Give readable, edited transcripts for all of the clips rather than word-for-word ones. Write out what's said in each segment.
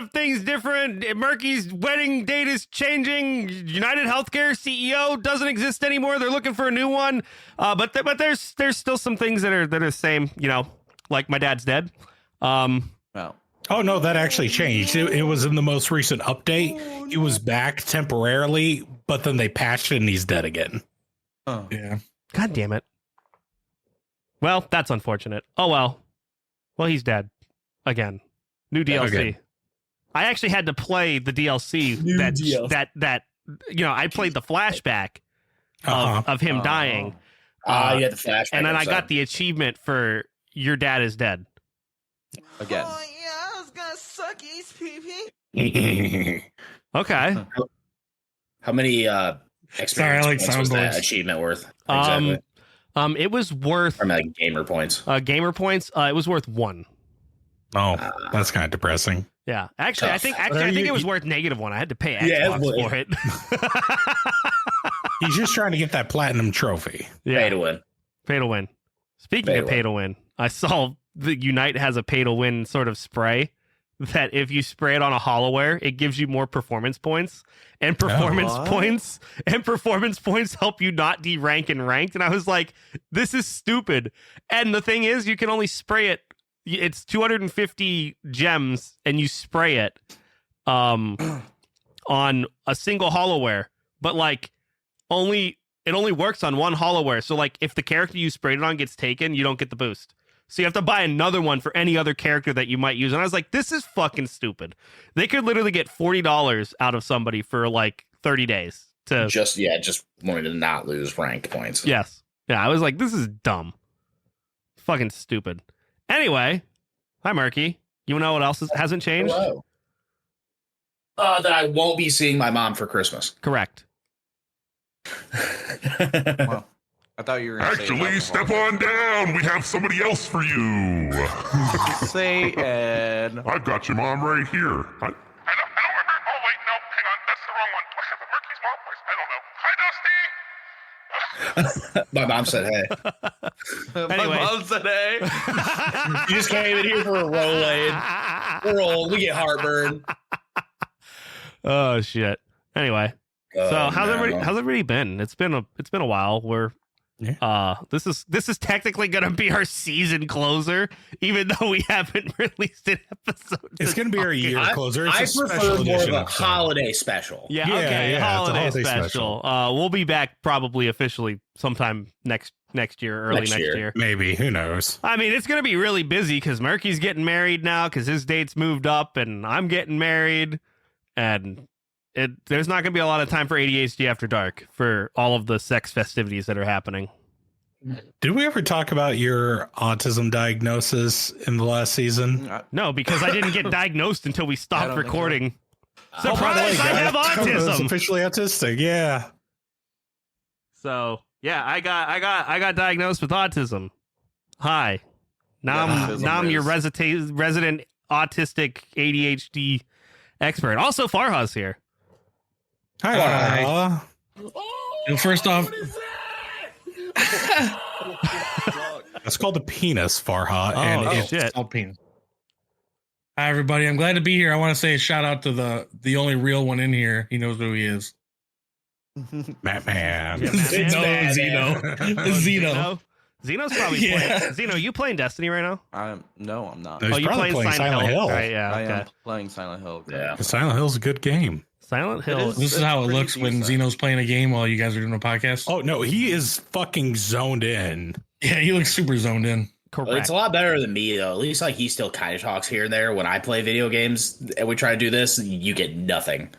of things different. Murky's wedding date is changing. United Healthcare CEO doesn't exist anymore. They're looking for a new one. But there's still some things that are the same. You know, like my dad's dead. Oh no, that actually changed. It was in the most recent update. He was back temporarily, but then they patched it and he's dead again. Oh Yeah. God damn it. Well, that's unfortunate. Oh well. Well, he's dead again. New DLC. Okay. I actually had to play the DLC that you know, I played the flashback of him dying. You had the flashback. And then I got the achievement for your dad is dead. again. Oh yeah, I was gonna suck his pee-pee. Okay. How many experience like points was that soundboards. achievement worth? Exactly. It was worth Or like gamer points. gamer points. It was worth 1. Oh, that's kind of depressing. Yeah, actually, Tough. I think it was worth -1. I had to pay Yeah, Xbox for it. He's just trying to get that platinum trophy. Yeah, Pay to win. pay to win. Speaking of pay to win, I saw the Unite has a pay to win sort of spray that if you spray it on a hollowware, it gives you more performance points, and performance points help you not de-rank in ranked. And I was like, this is stupid. And the thing is, you can only spray it. It's 250 gems, and you spray it on a single hollowware, but like it only works on one hollowware. So like if the character you sprayed it on gets taken, you don't get the boost. So you have to buy another one for any other character that you might use. And I was like, this is fucking stupid. They could literally get $40 out of somebody for like 30 days to Just wanted to not lose ranked points. Yes. Yeah, I was like, this is dumb. Fucking stupid. Anyway, hi Murky. You know what else hasn't changed? Hello. That I won't be seeing my mom for Christmas. Correct. Well, I thought you were going to Actually, step on down. We have somebody else for you. Say Ed. I've got your mom right here. I don't remember. Oh, wait, no, hang on. That's the wrong one. Do I have a Murky's mom voice? I don't know. Hi, Dusty. My mom said, hey. Anyway. My mom said, hey. You just came in here for a roll-in. We're old. We get heartburn. Oh shit. Anyway. So how's everybody been? It's been a while. This is technically gonna be our season closer, even though we haven't released an episode. It's going to be our year closer. It's I a prefer special more of edition a episode. holiday special. Yeah, Yeah, okay. yeah, it's a holiday holiday special. We'll be back probably officially sometime next year, early next year. Maybe. Who knows? I mean, it's gonna be really busy because Murky's getting married now because his date's moved up, and I'm getting married, and there's not gonna be a lot of time for ADHD After Dark for all of the sex festivities that are happening. Did we ever talk about your autism diagnosis in the last season? No, because I didn't get diagnosed until we I stopped don't think so. recording. Surprise! I have I was autism. officially autistic. Yeah. So yeah, I got diagnosed with autism. Hi. Now Yeah, I'm your autism resident autistic ADHD expert. Also, Farha's here. Hi. And first off, It's called the penis, Farha. And Oh it's shit! Alpine. Hi everybody, I'm glad to be here. I want to say a shout out to the only real one in here. He knows who he is. Batman. Yeah, It's No, bad, Zeno. Zeno. Zeno's probably Yeah. playing. Zeno, you playing Destiny right now? No, I'm not. He's you probably playing Silent Hill. Right, yeah. I Okay. am playing Silent Hill. Yeah. Silent Hill's a good game. Silent Hill. is. This is how it pretty looks when decent. Zeno's playing a game while you guys are doing a podcast. Oh, no, he is fucking zoned in. Yeah, he looks super zoned in. Well, Correct. it's a lot better than me, though. At least like he still kind of talks here and there. When I play video games and we try to do this, you get nothing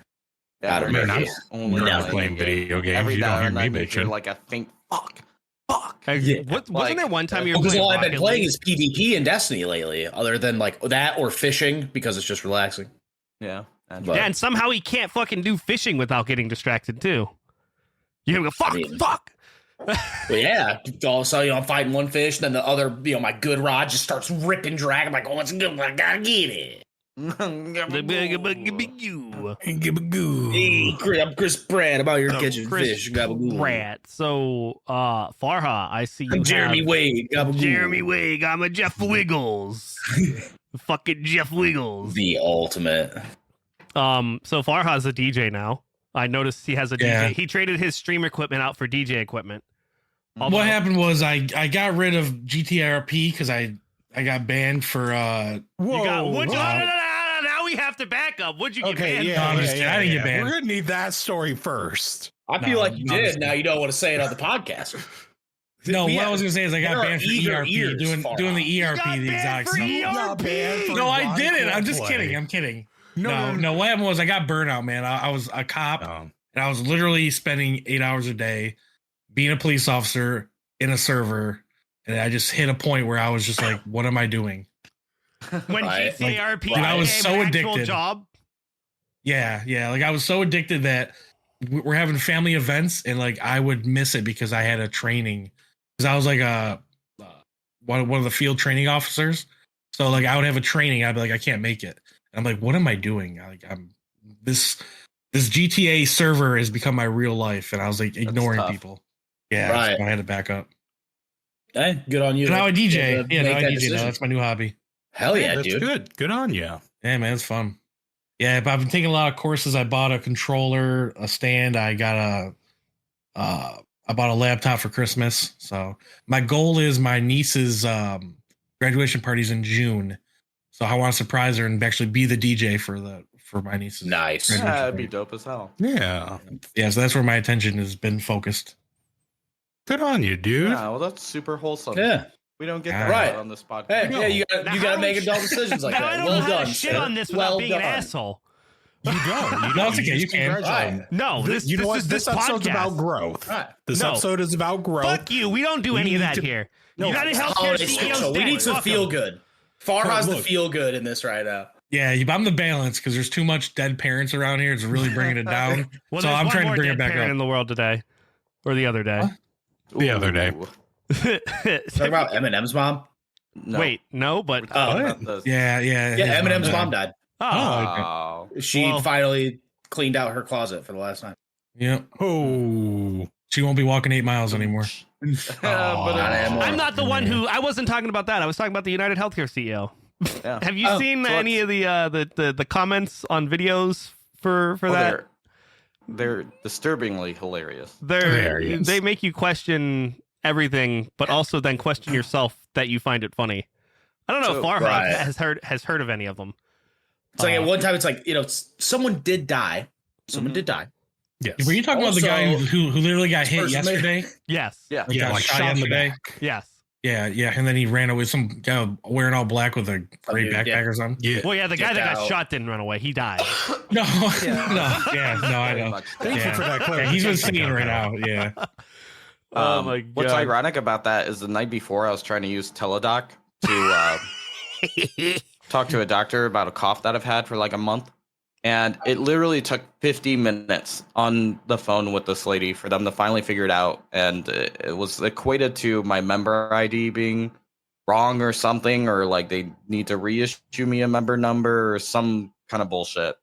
out of Man, Murky. Only No. like- Playing video games. Every You now don't hear and me then you hear bitching. like a think, fuck. Yeah. Wasn't Like, there one time you were Because playing all I've been Rocket playing League? is PvP and Destiny lately, other than like that or fishing because it's just relaxing. Yeah. And But- Yeah, and somehow he can't fucking do fishing without getting distracted too. You go fuck, I mean- fuck. But yeah, all of a sudden, I'm fighting one fish, then the other, my good rod just starts ripping drag. I'm like, oh, it's a good one. I gotta get it. You. Give a goo. Hey, I'm Chris Pratt. I'm out here catching fish. Gabagoo. Rat. So, Farha, I see you. I'm Jeremy have Wade. Gabagoo. Jeremy Wig. I'm a Jeff Wiggles. Fucking Jeff Wiggles. The ultimate. So Farha's a DJ now. I noticed he has a Yeah. DJ. He traded his stream equipment out for DJ equipment. What happened was I got rid of GTRP because I got banned for You got, no, now we have to back up. What'd you get banned No, I'm just kidding. I didn't get banned. We're gonna need that story first. I feel No, like you no, did. it's- Now you don't want to say it on the podcast. No, We what I have- was gonna say is I got there are banned for eager ERP ears, Farha. doing the ERP got the banned exact for same. ERP? No, I didn't. I'm just Play. kidding. I'm kidding. No. No. What happened was I got burnout, man. I was a cop and I was literally spending 8 hours a day being a police officer in a server, and I just hit a point where I was just like, "What am I doing?" When Right. GTRP Like, I was became so an actual addicted. job. Yeah. Like I was so addicted that we're having family events, and like I would miss it because I had a training. Because I was like one of the field training officers. So like I would have a training, I'd be like, I can't make it. And I'm like, what am I doing? I'm this GTA server has become my real life, and I was like ignoring tough. people. Yeah, Right. so I had to back up. Hey, good on you. So now I DJ. to Yeah, make now I that DJ. decision. Now that's my new hobby. Hell yeah, That's dude. good. Good on you. Yeah, man, it's fun. Yeah, but I've been taking a lot of courses. I bought a controller, a stand. I got I bought a laptop for Christmas. So my goal is my niece's graduation party's in June. So I want to surprise her and actually be the DJ for my niece's. Nice. graduation Yeah, that'd party. be dope as hell. Yeah. Yeah, so that's where my attention has been focused. Good on you, dude. Yeah, well, that's super wholesome. Yeah. We don't get All that right. on this podcast. Hey, No. yeah, you Now, got how to do make we- adult decisions like now I that. don't Well know how done, to shit sir. on this without Well being an done. asshole. You don't. No, it's okay. You can. Right. No, this you know what? is This this episode's podcast. about growth. Right. This No. episode is about growth. Fuck you. We don't do We any of need that to- here. No, United it's Healthcare Holiday CEO's special. We dead. need to Fuck feel him. good. Farha's the Look. feel good in this right now. Yeah, I'm the balance because there's too much dead parents around here. It's really bringing it down. Well, So there's I'm one trying to more bring it dead back parent up. in the world today, or the other day. The other day. Talk about Eminem's mom. No. Wait, no, but We're talking about this. Yeah. Yeah, his Eminem's died. mom died. Oh. She Well- finally cleaned out her closet for the last time. Yeah, Oh. she won't be walking 8 miles anymore. But Not anymore. I'm not the one who. I wasn't talking about that. I was talking about the United Healthcare CEO. yeah. Have you Oh, seen so any of the comments on videos for Oh, that? they're disturbingly hilarious. Hilarious. They make you question everything, but also then question yourself that you find it funny. I don't know if So- Farha Right. has heard of any of them. It's like at one time, it's like, someone did die. Someone Mhm. did die. Yes. Were you talking about the guy Also- who literally got hit Person made- yesterday? Yes. Yeah. Yeah, got like shot shot in the yesterday? back. Yes. Yeah, and then he ran away. Some guy wearing all black with a gray dude, backpack yeah. or something. Yeah. Well, yeah, the guy Get that got out. shot didn't run away. He died. No, Yeah. no, I Very know. much Thank Yeah. you for that Yeah, he's been clarification, singing right Gabrielle. now. Yeah. Oh my god. What's ironic about that is the night before I was trying to use Teledoc to talk to a doctor about a cough that I've had for like a month. And it literally took 50 minutes on the phone with this lady for them to finally figure it out. And it was equated to my member ID being wrong or something, or like they need to reissue me a member number or some kind of bullshit.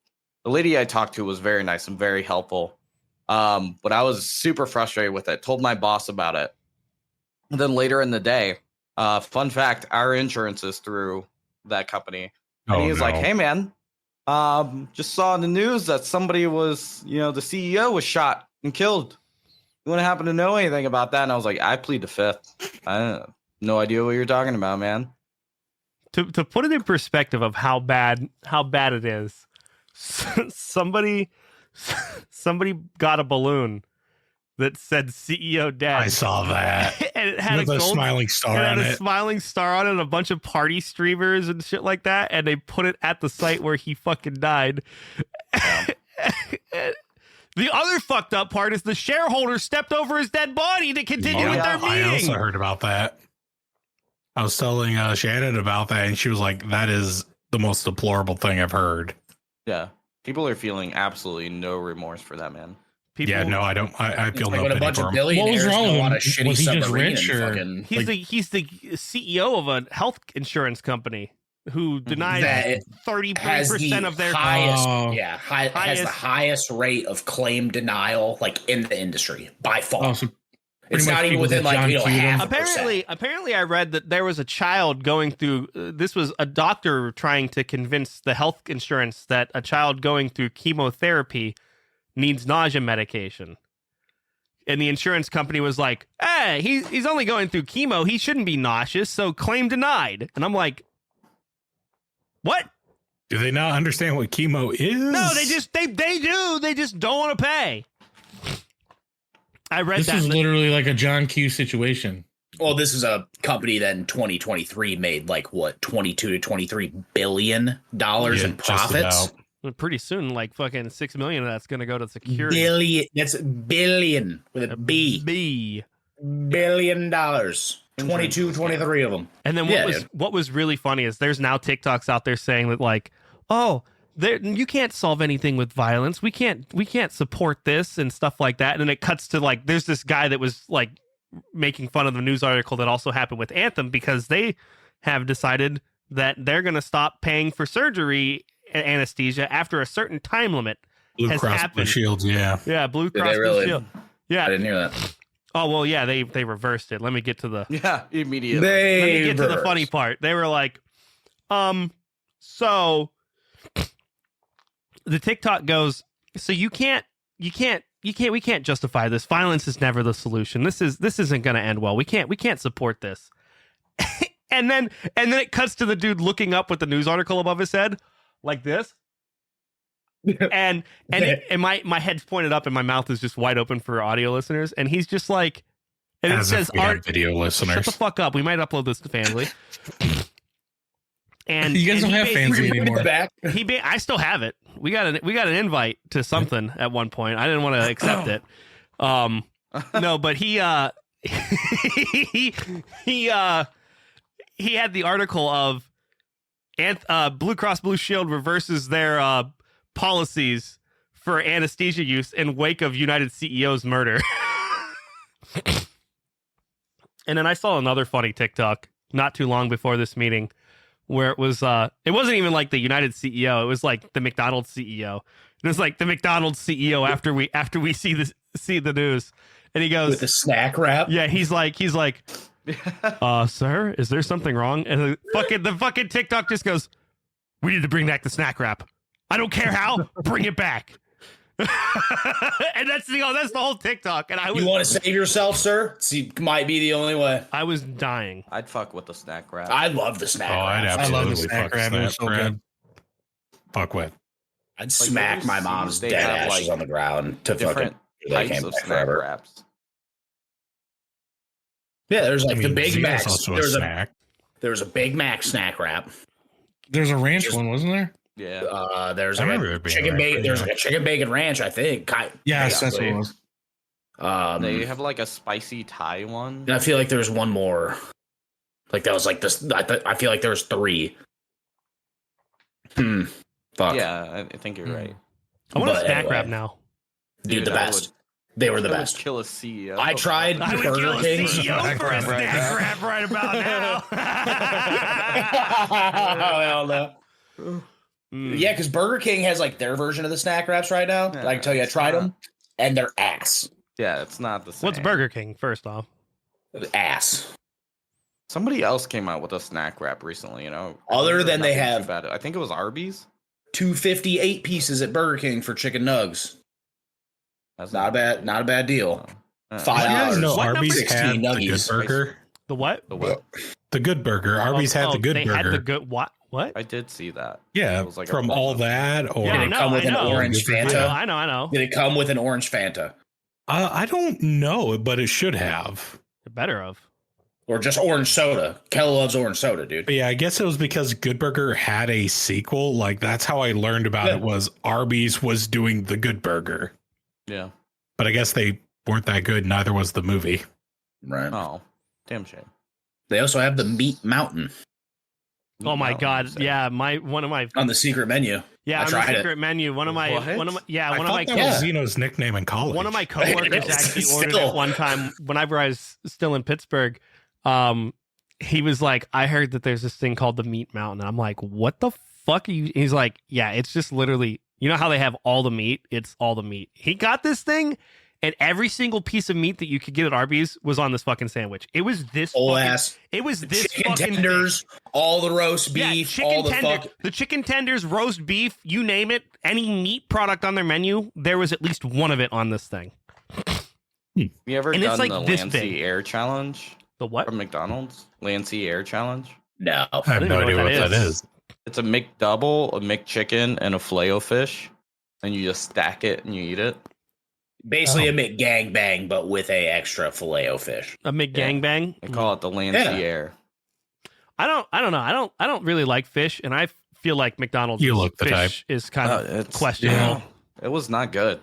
The lady I talked to was very nice and very helpful. But I was super frustrated with it, told my boss about it. And then later in the day, fun fact, our insurance is through that company. And Oh, he was like, no. hey, man, just saw in the news that somebody was, the CEO was shot and killed. You wouldn't happen to know anything about that? And I was like, I plead the fifth. I have no idea what you're talking about, man. To put it in perspective of how bad it is, somebody got a balloon that said CEO dead. I saw that. And it had With a a gold smiling star it had on a it. smiling star on it and a bunch of party streamers and shit like that, and they put it at the site where he fucking died. The other fucked up part is the shareholders stepped over his dead body to continue with their I also meeting. heard about that. I was telling Shannon about that, and she was like, that is the most deplorable thing I've heard. Yeah. People are feeling absolutely no remorse for that, man. People, Yeah, no, I don't. I It's feel like no when a pity bunch for of him. billionaires wrong go with on a him? shitty Was he just submarine rich, and or- fucking He's the CEO of a health insurance company who denied That 30% of their highest, Oh. has the Highest. highest rate of claim denial like in the industry by far. Oh, so It's much not even people within that John like Cued half. him. Apparently, I read that there was a child going through. This was a doctor trying to convince the health insurance that a child going through chemotherapy needs nausea medication, and the insurance company was like, "Hey, he's only going through chemo. He shouldn't be nauseous, so claim denied." And I'm like, "What? Do they not understand what chemo is? No, they do. They just don't want to pay." I read This that. is literally like a John Q situation. Well, this is a company that in 2023 made like what 22 to 23 billion dollars in just profits. about. Pretty soon, like fucking 6 million of that's going to go to security. Billion. That's billion with a B. B. $1 billion. 22, 23 of them. And then what was really funny is there's now TikToks out there saying that like, oh, you can't solve anything with violence. We can't support this and stuff like that. And then it cuts to like there's this guy that was like making fun of the news article that also happened with Anthem because they have decided that they're going to stop paying for surgery anesthesia after a certain time limit Blue has Cross happened. Blue Shields, yeah. Yeah, Blue Did Cross they Blue really? Shield. Yeah. I didn't hear that. Oh well, yeah, they reversed it. Let me get to the Yeah, immediately. Let me get to the funny part. They were like, so the TikTok goes, so we can't justify this. Violence is never the solution. This isn't going to end well. We can't support this. and then it cuts to the dude looking up with the news article above his head like this. and my head's pointed up and my mouth is just wide open for audio listeners. And he's just like, and As it says, if we had video listeners. shut the fuck up. We might upload this to Family. And You guys and don't he have basically- Fansly anymore. Back. I still have it. We got an invite to something at one point. I didn't want to accept it. No, but he had the article of Blue Cross Blue Shield reverses their policies for anesthesia use in wake of United CEO's murder. And then I saw another funny TikTok not too long before this meeting where it wasn't even like the United CEO. It was like the McDonald CEO. It was like the McDonald CEO after we see the news. And he goes With the snack wrap. yeah, he's like, sir, is there something wrong? And the fucking TikTok just goes, we need to bring back the snack wrap. I don't care how, bring it back. And that's the whole TikTok. And You want to save yourself, sir? See, might be the only way. I was dying. I'd fuck with the snack wrap. I love the snack I'd wrap. I love the absolutely snack fuck wrap. It was so snack wrap. good. Fuck with. I'd smack my mom's they dead have, ashes like, on the ground to different fucking they types came of back snack forever. wraps. Yeah, there's like I mean, the Big Zito's Mac. also a There's snack. a Big Mac snack wrap. There's a ranch one, wasn't there? Yeah. There's I like remember a there being chicken a bacon. ranch, There's yeah. like a chicken bacon ranch, I think. Yes, that's what it was. They have like a spicy Thai one. And I feel like there's one more. Like that was like this. I feel like there was 3. Fuck. Yeah, I think you're right. I want a But snack anyway. wrap now. Dude, the I best. They were the I would best. kill a CEO. I tried I would kill Burger a King's. CEO for a Snack wrap snack right wrap right about now. Oh, hell no. Mm. Yeah, because Burger King has like their version of the snack wraps right now. Yeah, I can tell you, I it's tried not- them, and they're ass. Yeah, it's not the same. What's Burger King, first off? Ass. Somebody else came out with a snack wrap recently, Other than they Nothing too have- bad. I think it was Arby's. 258 pieces at Burger King for chicken nugs. That's Not a bad deal. Uh, $5. Did you guys know What Arby's number? had 16 the good nuggies. burger? The what? The what? The good burger. Arby's had the good they burger. Had the good what? What? I did see that. Yeah, It was like a from ball. all that, or Yeah, Did it come with I an know. orange I Fanta? I know. Did it come with an orange Fanta? I don't know, but it should have. The better of. Or just orange soda? Kel loves orange soda, dude. But yeah, I guess it was because Good Burger had a sequel. Like that's how I learned about Yeah. it. Was Arby's was doing the Good Burger, Yeah. but I guess they weren't that good. Neither was the movie. Right. Oh, damn shame. They also have the Meat Mountain Oh my No, god! I'm saying. Yeah, one of my on the secret menu. I on the tried it. secret menu. One of my What? one of my yeah I one of thought my that was Zeno's nickname in college. one of my coworkers actually ordered Still. it one time whenever I was still in Pittsburgh. He was like, I heard that there's this thing called the Meat Mountain. And I'm like, what the fuck are you? He's like, yeah, it's just literally, you know how they have all the meat? It's all the meat. He got this thing and every single piece of meat that you could get at Arby's was on this fucking sandwich. It was this Whole fucking, ass it was this chicken fucking tenders, all the roast beef, all the the chicken tenders, roast beef, you name it, any meat product on their menu, there was at least one of it on this thing. You ever And it's done like the this Lancy big. Air Challenge The what? from McDonald's? Lancy Air Challenge. No. I have no idea what that is. It's a McDouble, a McChicken, and a Filet-O-Fish, and you just stack it and you eat it. Basically a McGangbang, but with a extra Filet-O-Fish. A McGangbang? They call it the Lancy Air. I don't know. I don't really like fish, and I feel like McDonald's You look the fish type. is kind of It's questionable. It was not good.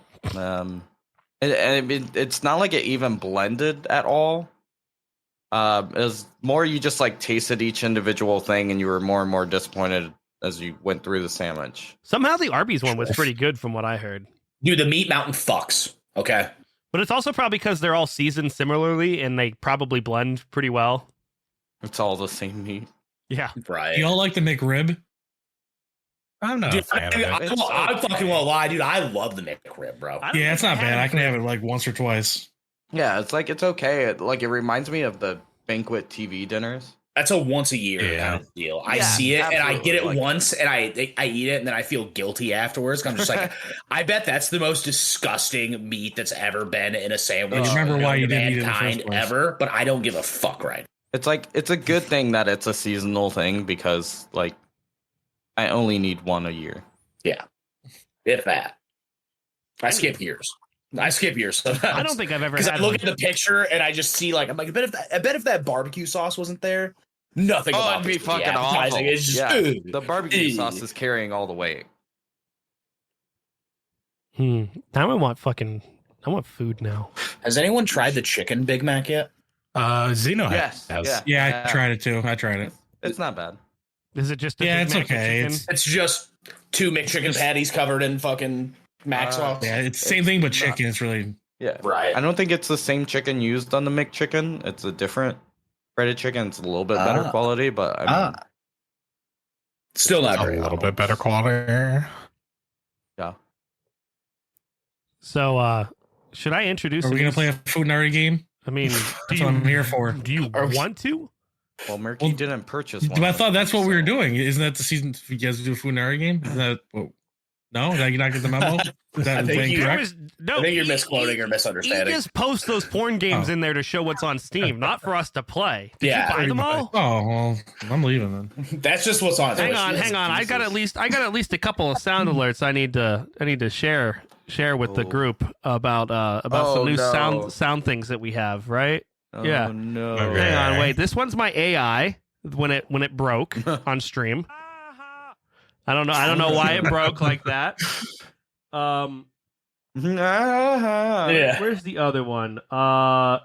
It's not like it even blended at all. It was more you just like tasted each individual thing, and you were more and more disappointed as you went through the sandwich. Somehow the Arby's one was pretty good from what I heard. Dude, the Meat Mountain fucks. Okay. But it's also probably because they're all seasoned similarly and they probably blend pretty well. It's all the same meat. Yeah. Right. You all like the McRib? I'm not Dude, a fan of it. I fucking won't lie, dude. I love the McRib, bro. I don't Yeah, it's think not bad. had I can it. have it like once or twice. Yeah, it's okay. It reminds me of the banquet TV dinners. That's a once a year kind of deal. I Yeah, see it and I get it absolutely. once and I eat it and then I feel guilty afterwards. I'm just like, I bet that's the most disgusting meat that's ever been in a sandwich. I remember why known you to didn't eat it in the first mankind place. ever, but I don't give a fuck, right? It's a good thing that it's a seasonal thing because like I only need one a year. Yeah. If that. I skip years. Sometimes. I don't think I've ever Because had I look one. at the picture and I just see like I'm like I bet if that barbecue sauce wasn't there, nothing Oh, about it'd be this would fucking awful. appetizing. It's just Yeah, ugh. the barbecue Ugh. sauce is carrying all the weight. Now I want food now. Has anyone tried the chicken Big Mac yet? Zeno Yes, has. Yeah, I tried it too. I tried it. It's not bad. Is it just a Yeah, Big it's Mac with okay. chicken? It's just two McChicken patties covered in fucking mac sauce. Yeah, it's the same thing but chicken. It's really Yeah, Right. I don't think it's the same chicken used on the McChicken. It's a different breaded chicken. It's a little bit better quality, but I mean, Still not a very little bit better quality. yeah. So, should I introduce? Are we gonna these? play a food and art game? I mean, That's what I'm here for. Do you Are we- want to? Well, Murky Well, didn't purchase one. But I thought that's what we were doing. Isn't that the season? You guys do a food and art game? Is that what? No, did I not get the memo? Is that I think thing you- There correct? was- no, I think you're he- misquoting or he- misunderstanding. He just posts those porn games Oh. in there to show what's on Steam, not for us to play. Did Yeah. you buy them all? Oh well, I'm leaving then. That's just what's on. Hang Twitch. on, hang on. I got at least a couple of sound alerts I need to share with the group about some new sound things that we have, right? Oh, Yeah. no. Okay. Hang on, wait. This one's my AI when it broke on stream. I don't know why it broke like that. Yeah. Where's the other one? I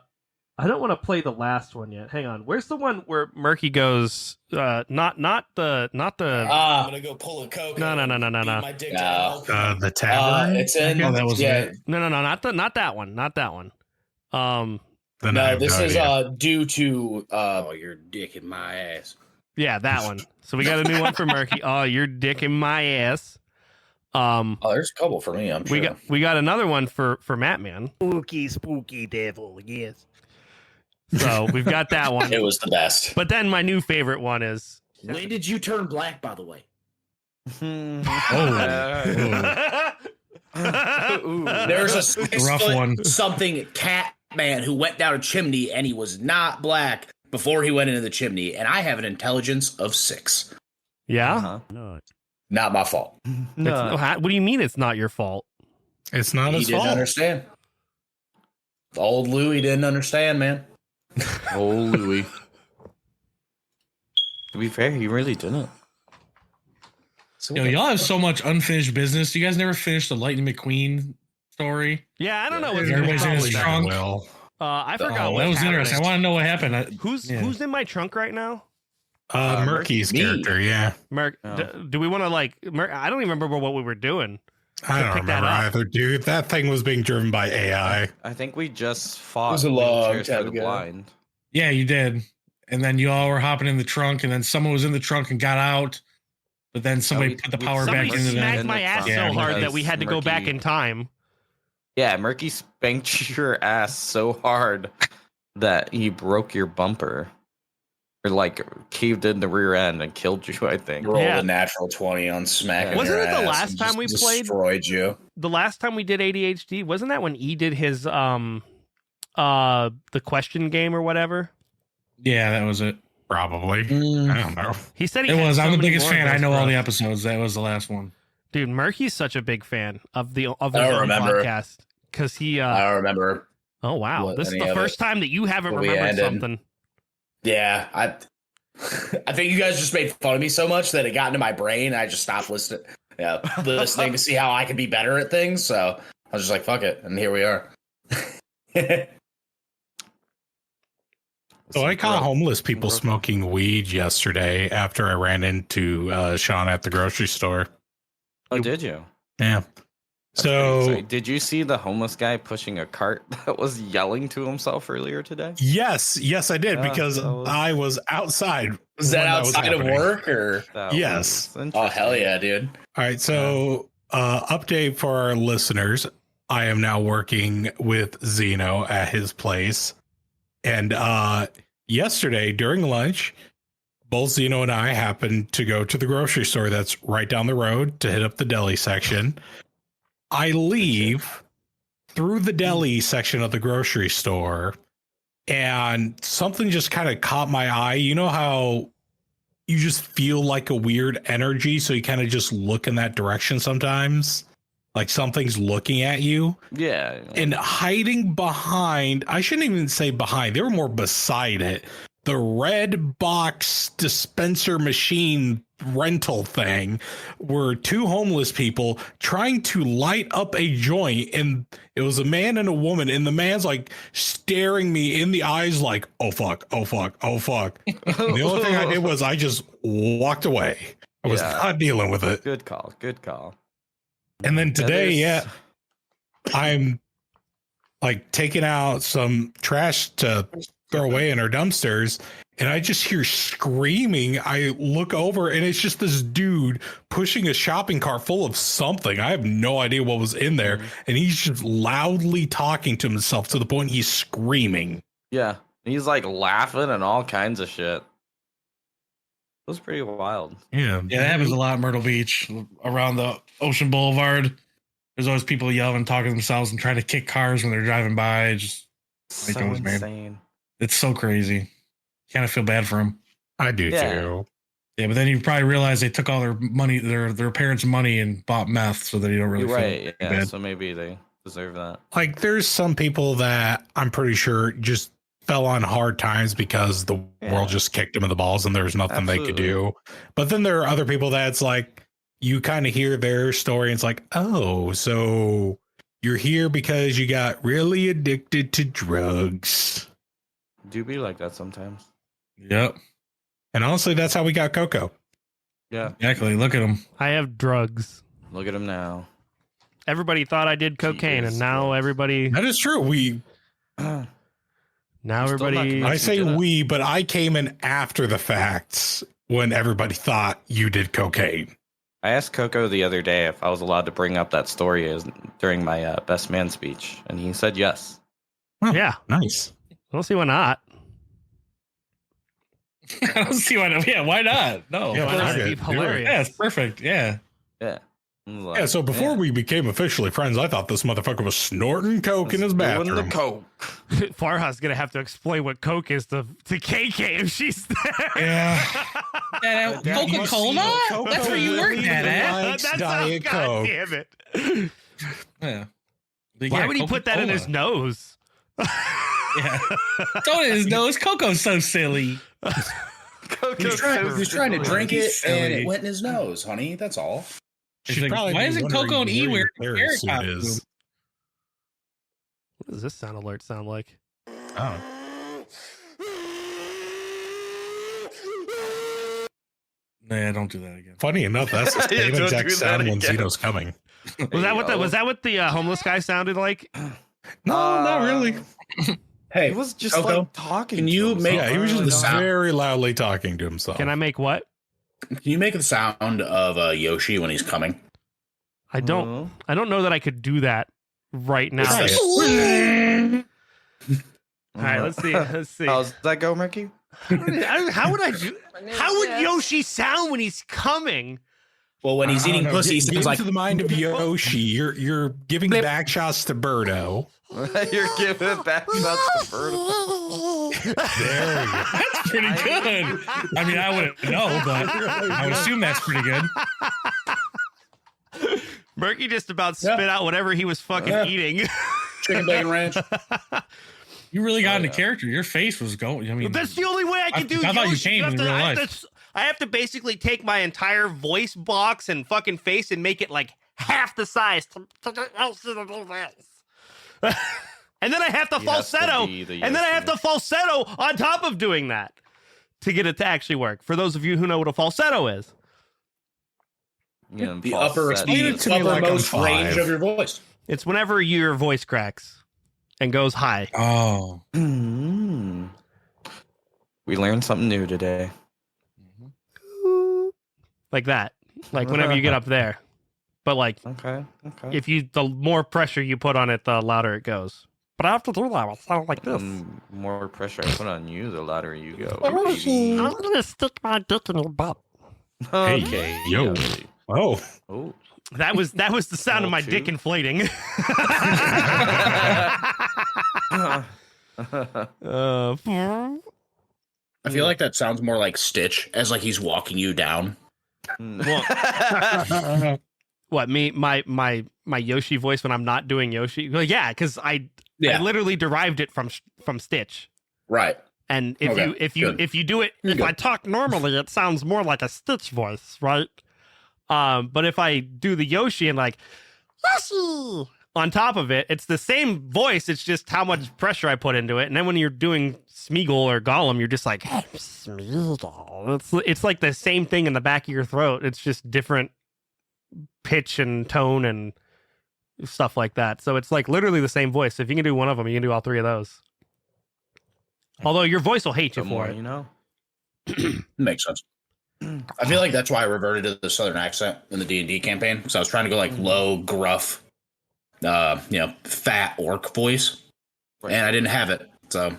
don't want to play the last one yet. Hang on. Where's the one where Murky goes? Not the. I'm gonna go pull a coke. No. The tavern. It's in. Oh, that was it. No, not that one. Not that one. Then I No, have this no is idea. due to your dick in my ass. Yeah, that one. So we got a new one for Murky. Oh, you're dicking my ass. Oh, there's a couple for me. I'm sure. We got another one for Matt Man. Spooky devil, yes. So we've got that one. It was the best. But then my new favorite one is. When did you turn black, by the way? There's a Rough one. something cat man who went down a chimney and he was not black before he went into the chimney, and I have an intelligence of 6. Yeah. Uh-huh. Not my fault. What do you mean it's not your fault? It's not He his didn't fault. understand. Old Louie didn't understand, man. Oh, Louis. To be fair, he really didn't. Yo, y'all have so much unfinished business. You guys never finished the Lightning McQueen story. Yeah, I don't know what's Everybody's in his probably- trunk. Well, I forgot. Oh, what's that was happening. interesting. I want to know what happened. Who's in my trunk right now? Murky's me. character, yeah. Merc, Oh. do we want to I don't even remember what we were doing. I don't pick that remember up. either, dude. That thing was being driven by AI. I think we just fought was a long wheelchairs time for the ago. blind. Yeah, you did. And then you all were hopping in the trunk, and then someone was in the trunk and got out. But then somebody we- put the we- power Somebody back into smacked them. my ass Yeah, so hard because that we had to go back Murky- in time. Yeah, Murky spanked your ass so hard that he broke your bumper. Or like caved in the rear end and killed you, I think. Rolled Yeah. a natural 20 on smacking Wasn't your it the ass last and time just we played? destroyed you. The last time we did ADHD, wasn't that when E did his the question game or whatever? Yeah, that was it. Probably. I don't know. He said he It had was. so I'm the many biggest more of fan. I those know for all the us. episodes. That was the last one. Dude, Murky's such a big fan of his don't own remember. podcast because he. I don't remember. Oh wow, what this is any the of first it- time that you haven't what we remembered ended. something. Yeah, I think you guys just made fun of me so much that it got into my brain. I just stopped listening to see how I could be better at things. So I was just like, fuck it. And here we are. So I caught homeless people smoking weed yesterday after I ran into Sean at the grocery store. Oh, did you? Yeah. That's So pretty- did you see the homeless guy pushing a cart that was yelling to himself earlier today? yes, I did Yeah, because that was- I was outside. Was that when was outside of happening. work or? That Yes. was Oh, hell yeah, dude. All right. So update for our listeners. I am now working with Zeno at his place. And yesterday during lunch, both Zeno and I happened to go to the grocery store that's right down the road to hit up the deli section. I leave through the deli section of the grocery store and something just kind of caught my eye. You know how you just feel like a weird energy, so you kind of just look in that direction sometimes, like something's looking at you. Yeah. And hiding behind, I shouldn't even say behind, they were more beside it, the red box dispenser machine rental thing, were two homeless people trying to light up a joint, and it was a man and a woman, and the man's like staring me in the eyes like, oh fuck, oh fuck, oh fuck. And the only thing I did was I just walked away. I was Yeah. not dealing with it. Good call. Good call. And then today, there's- I'm like taking out some trash to throw away in our dumpsters, and I just hear screaming. I look over, and it's just this dude pushing a shopping cart full of something. I have no idea what was in there, and he's just loudly talking to himself to the point he's screaming. Yeah. He's like laughing and all kinds of shit. It was pretty wild. Yeah, Yeah, that happens a lot in Myrtle Beach around the Ocean Boulevard. There's always people yelling and talking to themselves and trying to kick cars when they're driving by. Just So those, man. insane. it's so crazy. Kind of feel bad for them. I do Yeah. too. Yeah, but then you probably realize they took all their money, their parents' money, and bought meth, so that you don't really You're feel right. Yeah. bad. So maybe they deserve that. Like, there's some people that I'm pretty sure just fell on hard times because the Yeah. world just kicked them in the balls and there's nothing they could do. But then there are other people that's like, you kind of hear their story and it's like, oh, so you're here because you got really addicted to drugs. Do be like that sometimes. Yep, And honestly, that's how we got Coco. Yeah. exactly. Look at them. I have drugs. Look at him now. Everybody thought I did cocaine, and now everybody, That is true. now I'm still not everybody. convinced. I you say did it. we, but I came in after the facts when everybody thought you did cocaine. I asked Coco the other day if I was allowed to bring up that story during my best man speech, and he said yes. Yeah, Nice. we'll see why not. I don't see why. Yeah, why not? No, Yeah, Why why not? not? It'd be Do it. hilarious. yeah, it's perfect. Yeah, Yeah. I was like, Yeah, so before we became officially friends, I thought this motherfucker was snorting coke in his doing bathroom. the coke. Farha's gonna have to explain what Coke is to KK if she's there. yeah. Coca Coca-Cola? That's where you worked at. Likes That's Diet God Coke. damn it. Yeah. Why would he put that in his nose? Yeah. Don't his nose. Coco's so silly. He was trying to drink it, He's and silly. it went in his nose, honey. That's all. She's Like, probably why isn't wondering Coco and E where wearing your hair suit costume? is. What does this sound alert sound like? Oh. Nah, don't do that again. Funny enough, that's the Yeah, same don't exact do that sound when again. Zeno's coming. Was that what the homeless guy sounded like? No, not really. Hey, He was just Coco, like talking. can to you himself. make- Yeah, he was just sound. very loudly talking to himself. Can I make what? can you make the sound of Yoshi when he's coming? I don't know that I could do that right now. All right, let's see. How's that go, Murky? How would I do? How would Yoshi sound when he's coming? Well, when he's eating pussy, he Get sounds like into the mind of Yoshi. You're giving back shots to Birdo. You're giving back shots to Birdo. There we go. That's pretty good. I mean, I wouldn't know, but I would assume that's pretty good. Murky just about spit out whatever he was fucking eating. chicken bacon ranch. You really got into character. Your face was going. I mean, That's the only way I can do. I thought you Yoshi. came in real I life. have to basically take my entire voice box and fucking face and make it like half the size. And then I have to falsetto. And then I have to falsetto on top of doing that to get it to actually work. For those of you who know what a falsetto is. Yeah, The uppermost range of your voice. It's whenever your voice cracks and goes high. Oh. We learned something new today. Like that. Like whenever you get up there. But like, Okay. if the more pressure you put on it, the louder it goes. But I have to do that. It sounds like this. More pressure I put on you, the louder you go. I'm gonna stick my dick in your butt. Okay. Yo. Oh. Oh. That was the sound of my dick inflating. I feel like that sounds more like Stitch, as like he's walking you down. What, me, my Yoshi voice when I'm not doing Yoshi? Well, yeah, because I literally derived it from Stitch. Right. And if you do it, if I talk normally, it sounds more like a Stitch voice, right? But if I do the Yoshi and like Yoshi on top of it, it's the same voice. It's just how much pressure I put into it. And then when you're doing Smeagol or Gollum, you're just like Smeagol. It's like the same thing in the back of your throat. It's just different pitch and tone and stuff like that. So it's like literally the same voice. If you can do one of them, you can do all three of those. Although your voice will hate you for it. You know, Makes sense. I feel like that's why I reverted to the Southern accent in the D&D campaign, because I was trying to go like low, gruff, fat orc voice, and I didn't have it. So,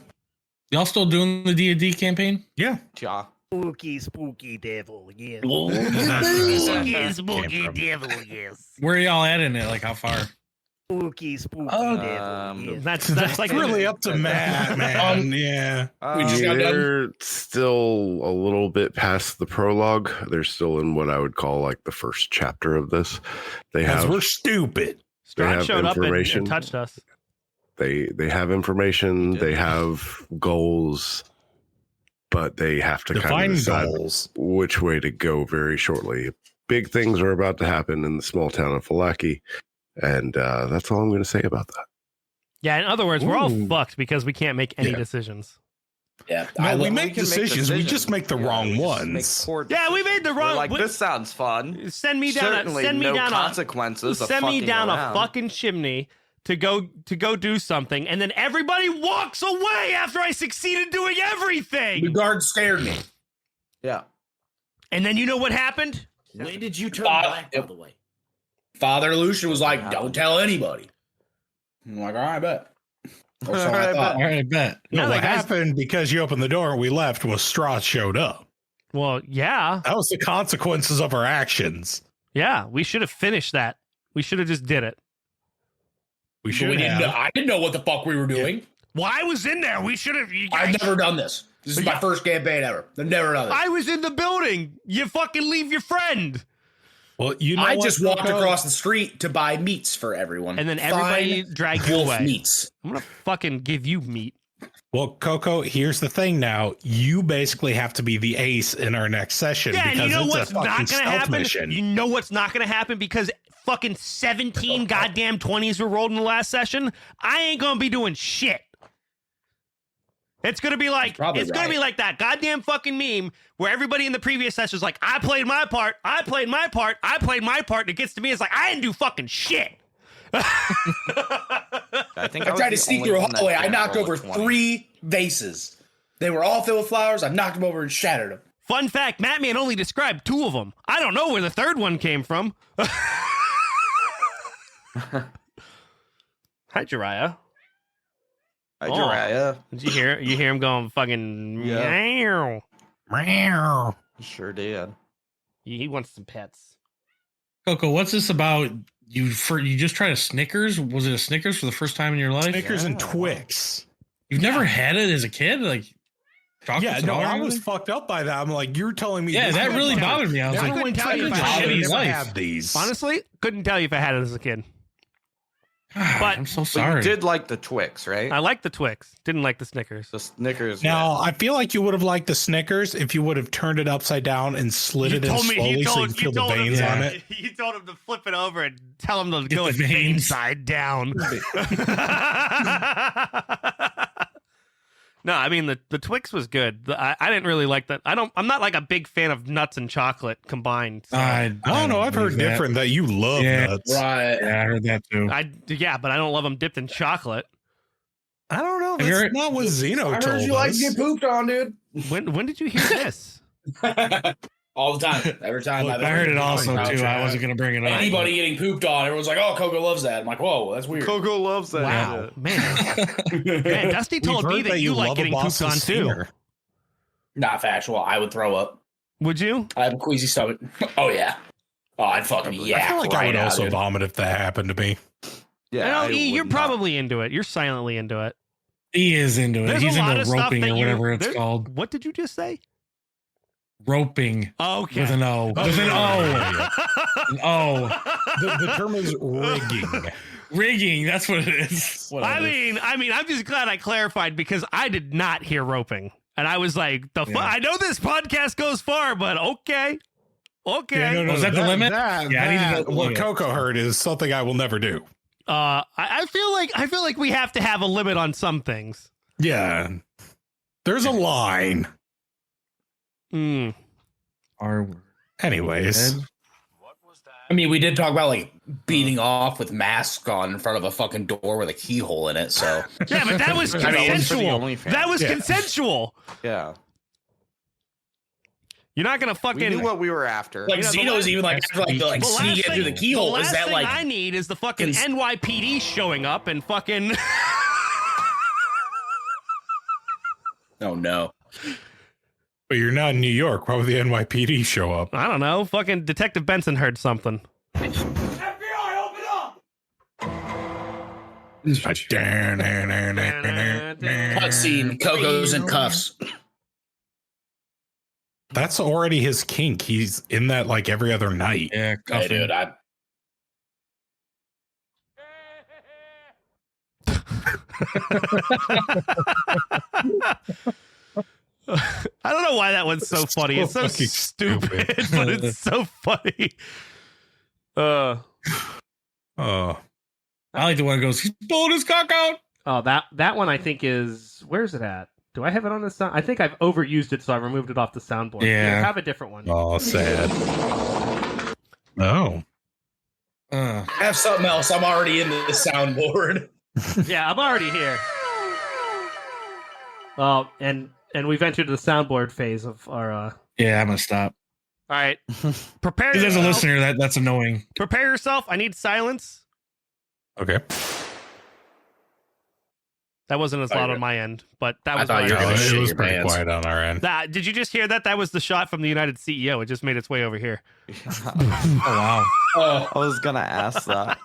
y'all still doing the D&D campaign? Yeah. ja. Spooky devil, yes. Spooky devil, yes. Where are y'all at in it? Like how far? Spooky devil, yes. That's like really up to Matt, man. Yeah. we just got done. They're still a little bit past the prologue. They're still in what I would call like the first chapter of this. Because we're stupid. Strahd have showed up information. and touched us. They have information. They have goals, but they have to kind Define of decide goals. which way to go very shortly. Big things are about to happen in the small town of Falaki, and that's all I'm going to say about that. Yeah, in other words, we're all Ooh. fucked because we can't make any decisions. Yeah, No, we We make can decisions. We just make the wrong we just ones. make poor Yeah, we made the decisions. wrong. We're like, this sounds fun. Send me down. Certainly Send me no down. consequences. of Send me fucking down around. a fucking chimney to go do something, and then everybody walks away after I succeeded doing the everything. guard scared me. Yeah. And then you know what happened? When did you turn Father- black, by the way? Father Lucian was like, "Don't tell anybody." I'm like, "All right, bet." Or so I thought. All right, I bet. No, No, what that guy's- happened because you opened the door and we left was Strahd showed up. Well, yeah, That was the consequences of our actions. yeah. We should have finished that. We should have just did it. We But should we didn't know, have. I didn't know what the fuck we were doing. Well, I was in there. We should have. I've never done this. This is my first campaign ever. I've never done this. I was in the building. You fucking leave your friend. Well, you know I what, just walked Coco? across the street to buy meats for everyone. And then everybody Fine dragged you wolf away. meats. I'm gonna fucking give you meat. Well, Coco, here's the thing now. You basically have to be the ace in our next session Yeah, and because you know it's what's a fucking not gonna stealth happen? mission. You know what's not gonna happen because fucking 17 goddamn 20s were rolled in the last session? I ain't gonna be doing shit. It's gonna be like probably gonna be right. like that goddamn fucking meme where everybody in the previous session is like, I played my part, I played my part, I played my part, and it gets to me, it's like I didn't do fucking shit. I think I was tried to the sneak only through a one that hallway. I didn't knocked roll a over 20. 3 vases. They were all filled with flowers. I knocked them over and shattered them. Fun fact, Mattman only described 2 of them. I don't know where the third one came from. Hi, Jiraiya. Hi, Jiraiya. Did you hear? You hear him going fucking meow. Meow. Sure did. He wants some pets. Coco, what's this about? You just tried a Snickers? Was it a Snickers for the first time in your life? Snickers and Yeah. Twix. You've never had it as a kid? Like chocolates Yeah, at no, all or I was anything? fucked up by that. I'm like, you're telling me. Yeah, this that is really fun. bothered me. I was I like, couldn't tell you if I Shitty had it. Never life. had these. Honestly, couldn't tell you if I had it as a kid. God, But- I'm so But sorry. you did like the Twix, right? I liked the Twix. Didn't like the Snickers. The Snickers. Now, I feel like you would have liked the Snickers if you would have turned it upside down and slid it in slowly so you could feel the veins on it. You told him to flip it over and tell him to Get go the vein veins. side down. No, I mean the Twix was good. I didn't really like that. I'm not like a big fan of nuts and chocolate combined. So I don't know. I've heard believe that. different that you love Yeah. nuts. Right. Yeah, I heard that too. but I don't love them dipped in chocolate. I don't know. Have you That's heard- not what Zeno I told heard you like us. to get pooped on, dude. When did you hear this? All the time. Every time. Look, I heard it also Couch too. I ad. wasn't gonna bring it up. Anybody getting pooped on, everyone's like, "Oh, Coco loves that." I'm like, "Whoa, that's weird." Coco loves that. Wow, man, Dusty We've told me heard that you like love a getting pooped Boston on too. Steamer. Not factual. I would throw up. Would you? I have a queasy stomach. Oh yeah. Oh, I'd fucking yeah. I feel like I would also vomit if that happened to me. Yeah, No, I E, you're would not. probably into it. You're silently into it. He is into it. There's He's a lot into of stuff roping that or you- whatever it's there- called. What did you just say? Roping Okay. with an O. With an O. An O. The term is rigging. Rigging. That's what it is. I mean, I'm just glad I clarified because I did not hear roping, and I was like, Yeah. I know this podcast goes far, but okay. Yeah, no, no, Was that the limit? That, Yeah, I need to know the what limit. Coco heard is something I will never do. I feel like we have to have a limit on some things. Yeah. There's a line. Mm. Anyways. I mean, we did talk about like beating off with masks on in front of a fucking door with a keyhole in it. So Yeah, but that was I mean, it's for the consensual. OnlyFans. That was Yeah. consensual. Yeah. You're not gonna We fucking. knew what we were after. like You know, the Zeno's last- even like after like the like the sneak last in through the thing- keyhole. the Is last that thing like I need is the fucking Cons- NYPD showing up and fucking. oh no. But you're not in New York. Why would the NYPD show up? I don't know. Fucking Detective Benson heard something. Cutscene. Coco's in cuffs. That's already his kink. He's in that like every other night. Yeah, Hey, cuffing. dude, I don't know why that one's so funny. It's so fucking stupid, stupid. but it's so funny. Oh, I like the one that goes, he's pulling his cock out. Oh, that one I think is where's it at? Do I have it on the sound? I think I've overused it, so I removed it off the soundboard. Yeah. Here, have a different one. oh, sad. Oh, have something else. I'm already in the soundboard. Yeah, I'm already here. Oh, and we've entered the soundboard phase of our. Yeah, I'm gonna stop. All right, prepare Because as a yourself. listener, that's annoying. Prepare yourself. I need silence. okay. That wasn't as Oh, loud yeah. on my end, but that I was. thought my you were end. gonna it shit was your pretty pants. quiet on our end. Did you just hear that? That was the shot from the United CEO. It just made its way over here. Oh wow. Oh, I was gonna ask that.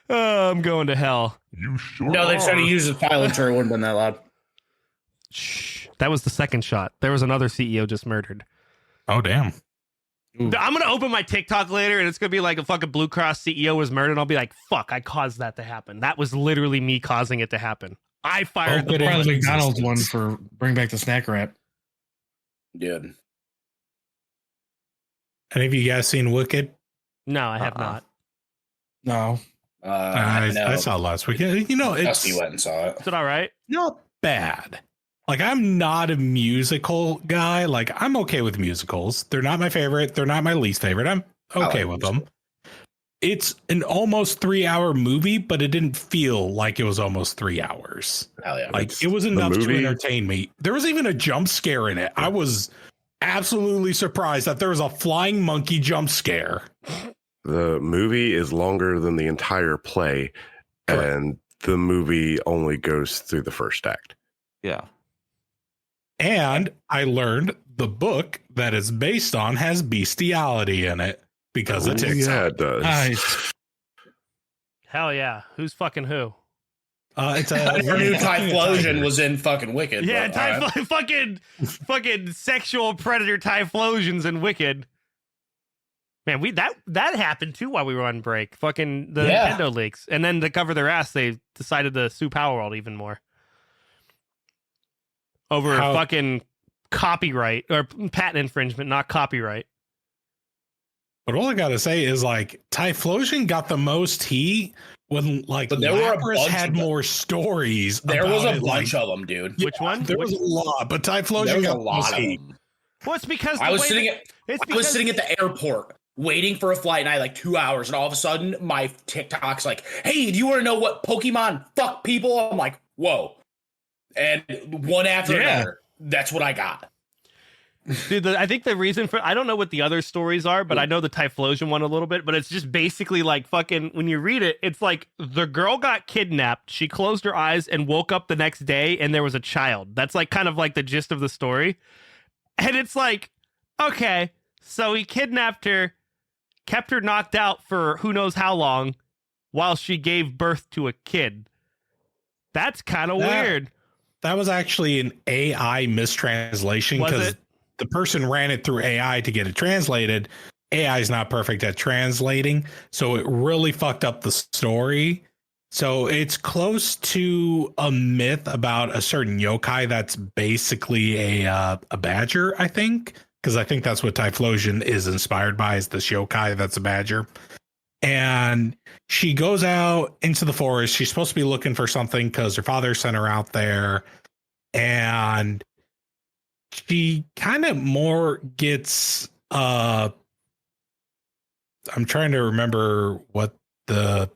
Oh, I'm going to hell. You sure no, they tried to are. use a silencer. It wouldn't have been that loud. Shh. That was the second shot. There was another CEO just murdered. Oh, damn. I'm gonna open my TikTok later, and it's gonna be like a fucking Blue Cross CEO was murdered. And I'll be like, "Fuck! I caused that to happen. That was literally me causing it to happen. I fired the Open it. Probably the into McDonald's one existence. for bring back the snack wrap. Dude. Any of you guys seen Wicked? No, I have Uh-uh. not. No. I saw it last week. You know, it's Dusty went and saw it. Is it all right? not bad. Like, I'm not a musical guy. Like, I'm okay with musicals. They're not my favorite. They're not my least favorite. I'm okay like with them. It's an almost 3-hour movie, but it didn't feel like it was almost 3 hours. Hell yeah. Like, it was enough to movie- entertain me. There was even a jump scare in it. I was absolutely surprised that there was a flying monkey jump scare. the movie is longer than the entire play, and the movie only goes through the first act. Yeah. And I learned the book that it's based on has bestiality in it because it takes. Yeah, it does. Nice. Hell yeah. Who's fucking who? It's I a never knew Typhlosion was in fucking Wicked. Yeah, but, all right. fucking sexual predator Typhlosions in Wicked. Man, that happened too while we were on break. Fucking the Yeah. Nintendo leaks. And then to cover their ass, they decided to sue Power World even more. Over fucking copyright or patent infringement, not copyright. But all I gotta say is like Typhlosion got the most heat when like But there were a Lapras bunch had of them. more stories. There was a about it, bunch like, of them, dude. Which one? There was a lot, but There Typhlosion was got a the lot most of heat. them. Well, it's because I was sitting at the airport waiting for a flight, and I had like 2 hours, and all of a sudden my TikTok's like, "Hey, do you want to know what Pokemon fuck people?" I'm like, "Whoa!" And one after another, that's what I got. Dude, I think the reason for I don't know what the other stories are, but I know the Typhlosion one a little bit. But it's just basically like fucking when you read it, it's like the girl got kidnapped. She closed her eyes and woke up the next day, and there was a child. That's like kind of like the gist of the story. And it's like, okay, so he kidnapped her, kept her knocked out for who knows how long, while she gave birth to a kid. That's kind of weird. That was actually an AI mistranslation Was because it? the person ran it through AI to get it translated. AI is not perfect at translating, so it really fucked up the story. So it's close to a myth about a certain yokai that's basically a badger, I think, because I think that's what Typhlosion is inspired by, is this yokai that's a badger. And she goes out into the forest. She's supposed to be looking for something because her father sent her out there. And she kind of more gets I'm trying to remember what where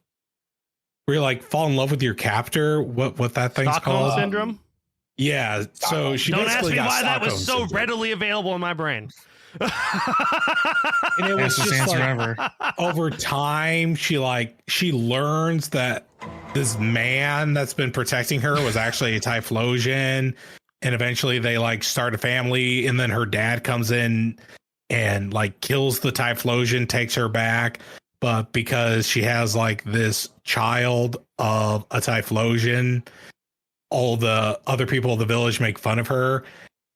you like fall in love with your captor, what that thing's Stockholm called. syndrome? Yeah. So she Don't ask basically me got why that was Stockholm so syndrome. readily available in my brain. And it was Fastest just answer like, ever. over time she learns that this man that's been protecting her was actually a Typhlosion, and eventually they like start a family, and then her dad comes in and like kills the Typhlosion, takes her back, but because she has like this child of a Typhlosion, all the other people of the village make fun of her,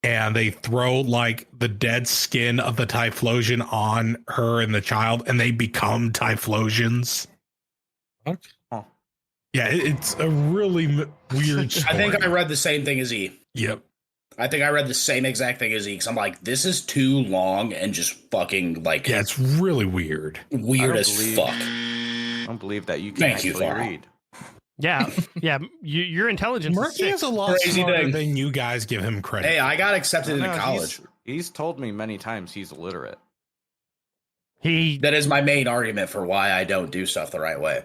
and they throw like the dead skin of the Typhlosion on her and the child, and they become Typhlosions. What? Yeah, it's a really weird story. I think I read the same thing as E. Yep. I think I read the same exact thing as E, because I'm like, this is too long and just fucking like Yeah, it's really weird. weird as fuck. I don't believe that you can Thank you, actually Farha. read. Yeah, yeah. Your intelligence is Murky sick. is a lot Crazy smarter thing. than you guys give him credit. Hey, I got accepted into No, college. He's told me many times he's illiterate. He That is my main argument for why I don't do stuff the right way.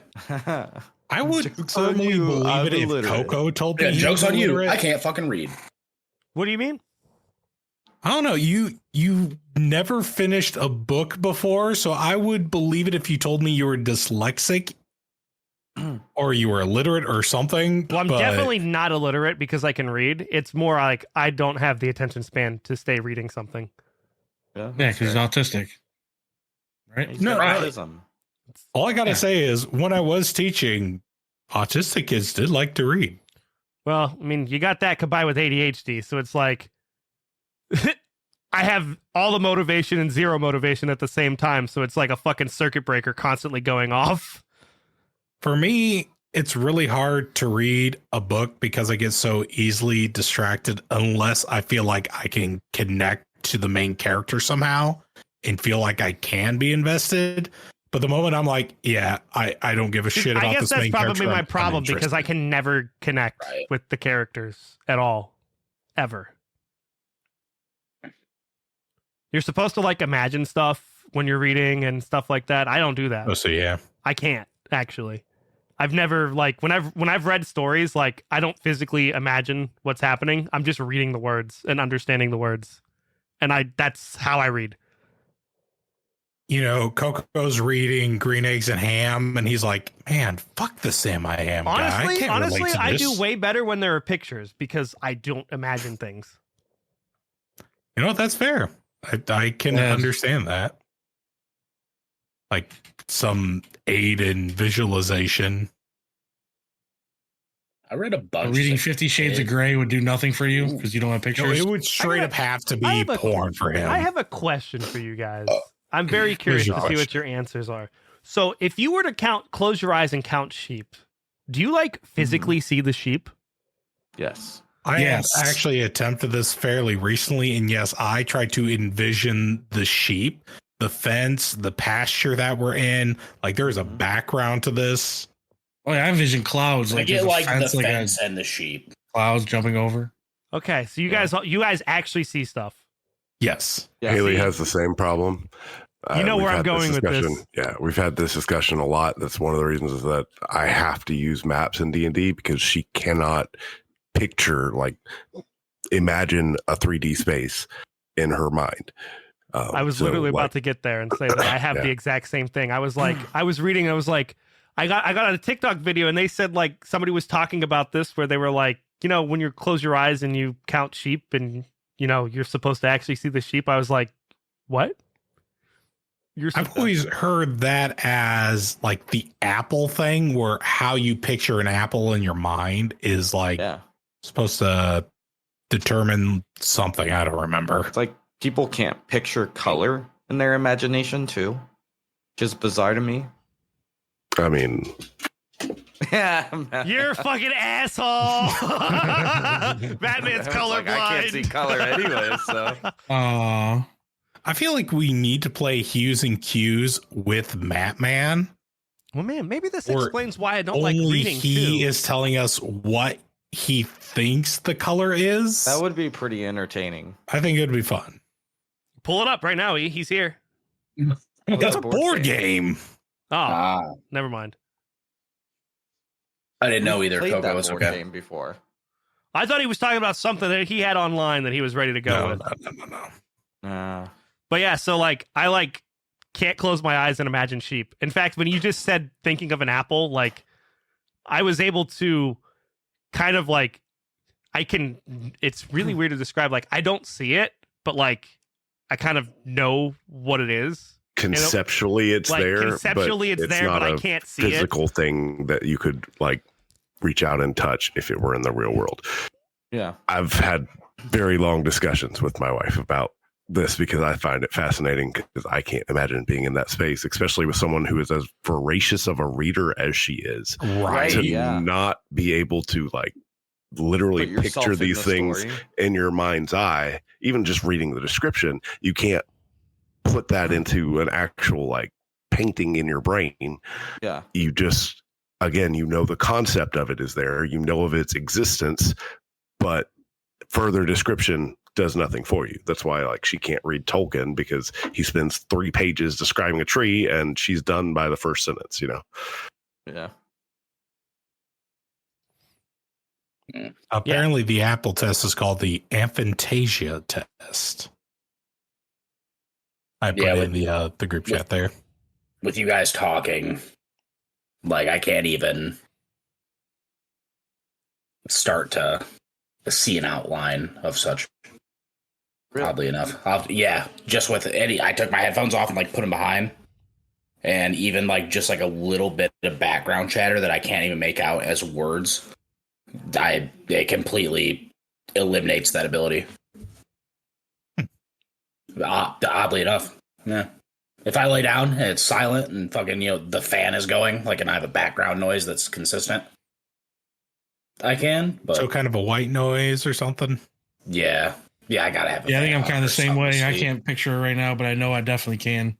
I would Joke's on firmly you, believe I'm it if illiterate. Coco told me Yeah, he joke's was on you. illiterate. I can't fucking read. What do you mean? I don't know. You never finished a book before, so I would believe it if you told me you were dyslexic or you were illiterate or something. Well, I'm but definitely not illiterate because I can read. It's more like I don't have the attention span to stay reading something. Yeah, because he's autistic. Right? He's No, got right. autism. all I gotta say is when I was teaching, autistic kids did like to read. Well, I mean, you got that combined with ADHD, so it's like I have all the motivation and zero motivation at the same time, so it's like a fucking circuit breaker constantly going off. For me, it's really hard to read a book because I get so easily distracted unless I feel like I can connect to the main character somehow and feel like I can be invested. But the moment I'm like, yeah, I don't give a shit about I guess this that's main probably character, my I'm problem because I interested. can never connect Right. with the characters at all, ever. You're supposed to like imagine stuff when you're reading and stuff like that. I don't do that. Oh, so yeah. I can't actually. I've never like when I've read stories, like I don't physically imagine what's happening. I'm just reading the words and understanding the words. And that's how I read. you know, Coco's reading Green Eggs and Ham, and he's like, man, fuck the Sam I Am guy. Honestly, I this. do way better when there are pictures because I don't imagine things. You know what? That's fair. I can understand that. Like some aid in visualization. I read a bunch. Reading 50 Shades of Grey would do nothing for you because you don't have pictures. No, it would straight up have to be porn for him. I have a question for you guys. I'm very curious to see what your answers are. So if you were to close your eyes and count sheep, do you like physically see the sheep? Yes. I have actually attempted this fairly recently, and yes, I tried to envision the sheep, the fence, the pasture that we're in. Like there's a background to this. Oh yeah, I envision clouds. I Like get like the like fence and the sheep. Clouds jumping over. Okay, so you guys actually see stuff. Yes. Yeah, Haley has the same problem. You know where I'm going with this. Yeah, we've had this discussion a lot. That's one of the reasons that I have to use maps in D&D because she cannot picture, like, imagine a 3D space in her mind. I was literally about to get there and say that I have the exact same thing. I was like, I was reading, I was like, I got a TikTok video and they said like somebody was talking about this where they were like, you know, when you close your eyes and you count sheep and you know you're supposed to actually see the sheep. I was like, what? I've always heard that as like the apple thing, where how you picture an apple in your mind is like supposed to determine something. I don't remember. It's like people can't picture color in their imagination too, which is bizarre to me. I mean, yeah, you're a fucking asshole. Batman's colorblind. Like, I can't see color anyway, so. I feel like we need to play Hues and Cues with Matman. Well, man, maybe this explains why I don't like reading. He is telling us what he thinks the color is. That would be pretty entertaining. I think it would be fun. Pull it up right now. He's here. That's a board game. Oh, never mind. I didn't know either. Played Coco that was board okay. game before. I thought he was talking about something that he had online that he was ready to go with. No. But yeah, so like I like can't close my eyes and imagine sheep. In fact, when you just said thinking of an apple, like I was able to kind of like it's really weird to describe. Like I don't see it, but like I kind of know what it is. Conceptually, it's like, there. Conceptually, it's there, but I can't see it. Physical thing that you could like reach out and touch if it were in the real world. Yeah, I've had very long discussions with my wife about this because I find it fascinating because I can't imagine being in that space, especially with someone who is as voracious of a reader as she is. Right. To not be able to like literally picture these things in your mind's eye, even just reading the description, you can't put that into an actual like painting in your brain. Yeah. You just, again, you know, the concept of it is there, you know of its existence, but further description does nothing for you. That's why like she can't read Tolkien because he spends 3 pages describing a tree and she's done by the first sentence, you know? Yeah. Apparently the Apple test is called the aphantasia test. I put in the group chat there. With you guys talking, like I can't even start to see an outline of such. Really? Oddly enough. Just with I took my headphones off and like put them behind. And even like just like a little bit of background chatter that I can't even make out as words. It completely eliminates that ability. Oddly enough, yeah. If I lay down and it's silent and fucking, you know, the fan is going, like, and I have a background noise that's consistent, I can. But so kind of a white noise or something. Yeah, I gotta have. I think I'm kind of the same way. I can't picture it right now, but I know I definitely can.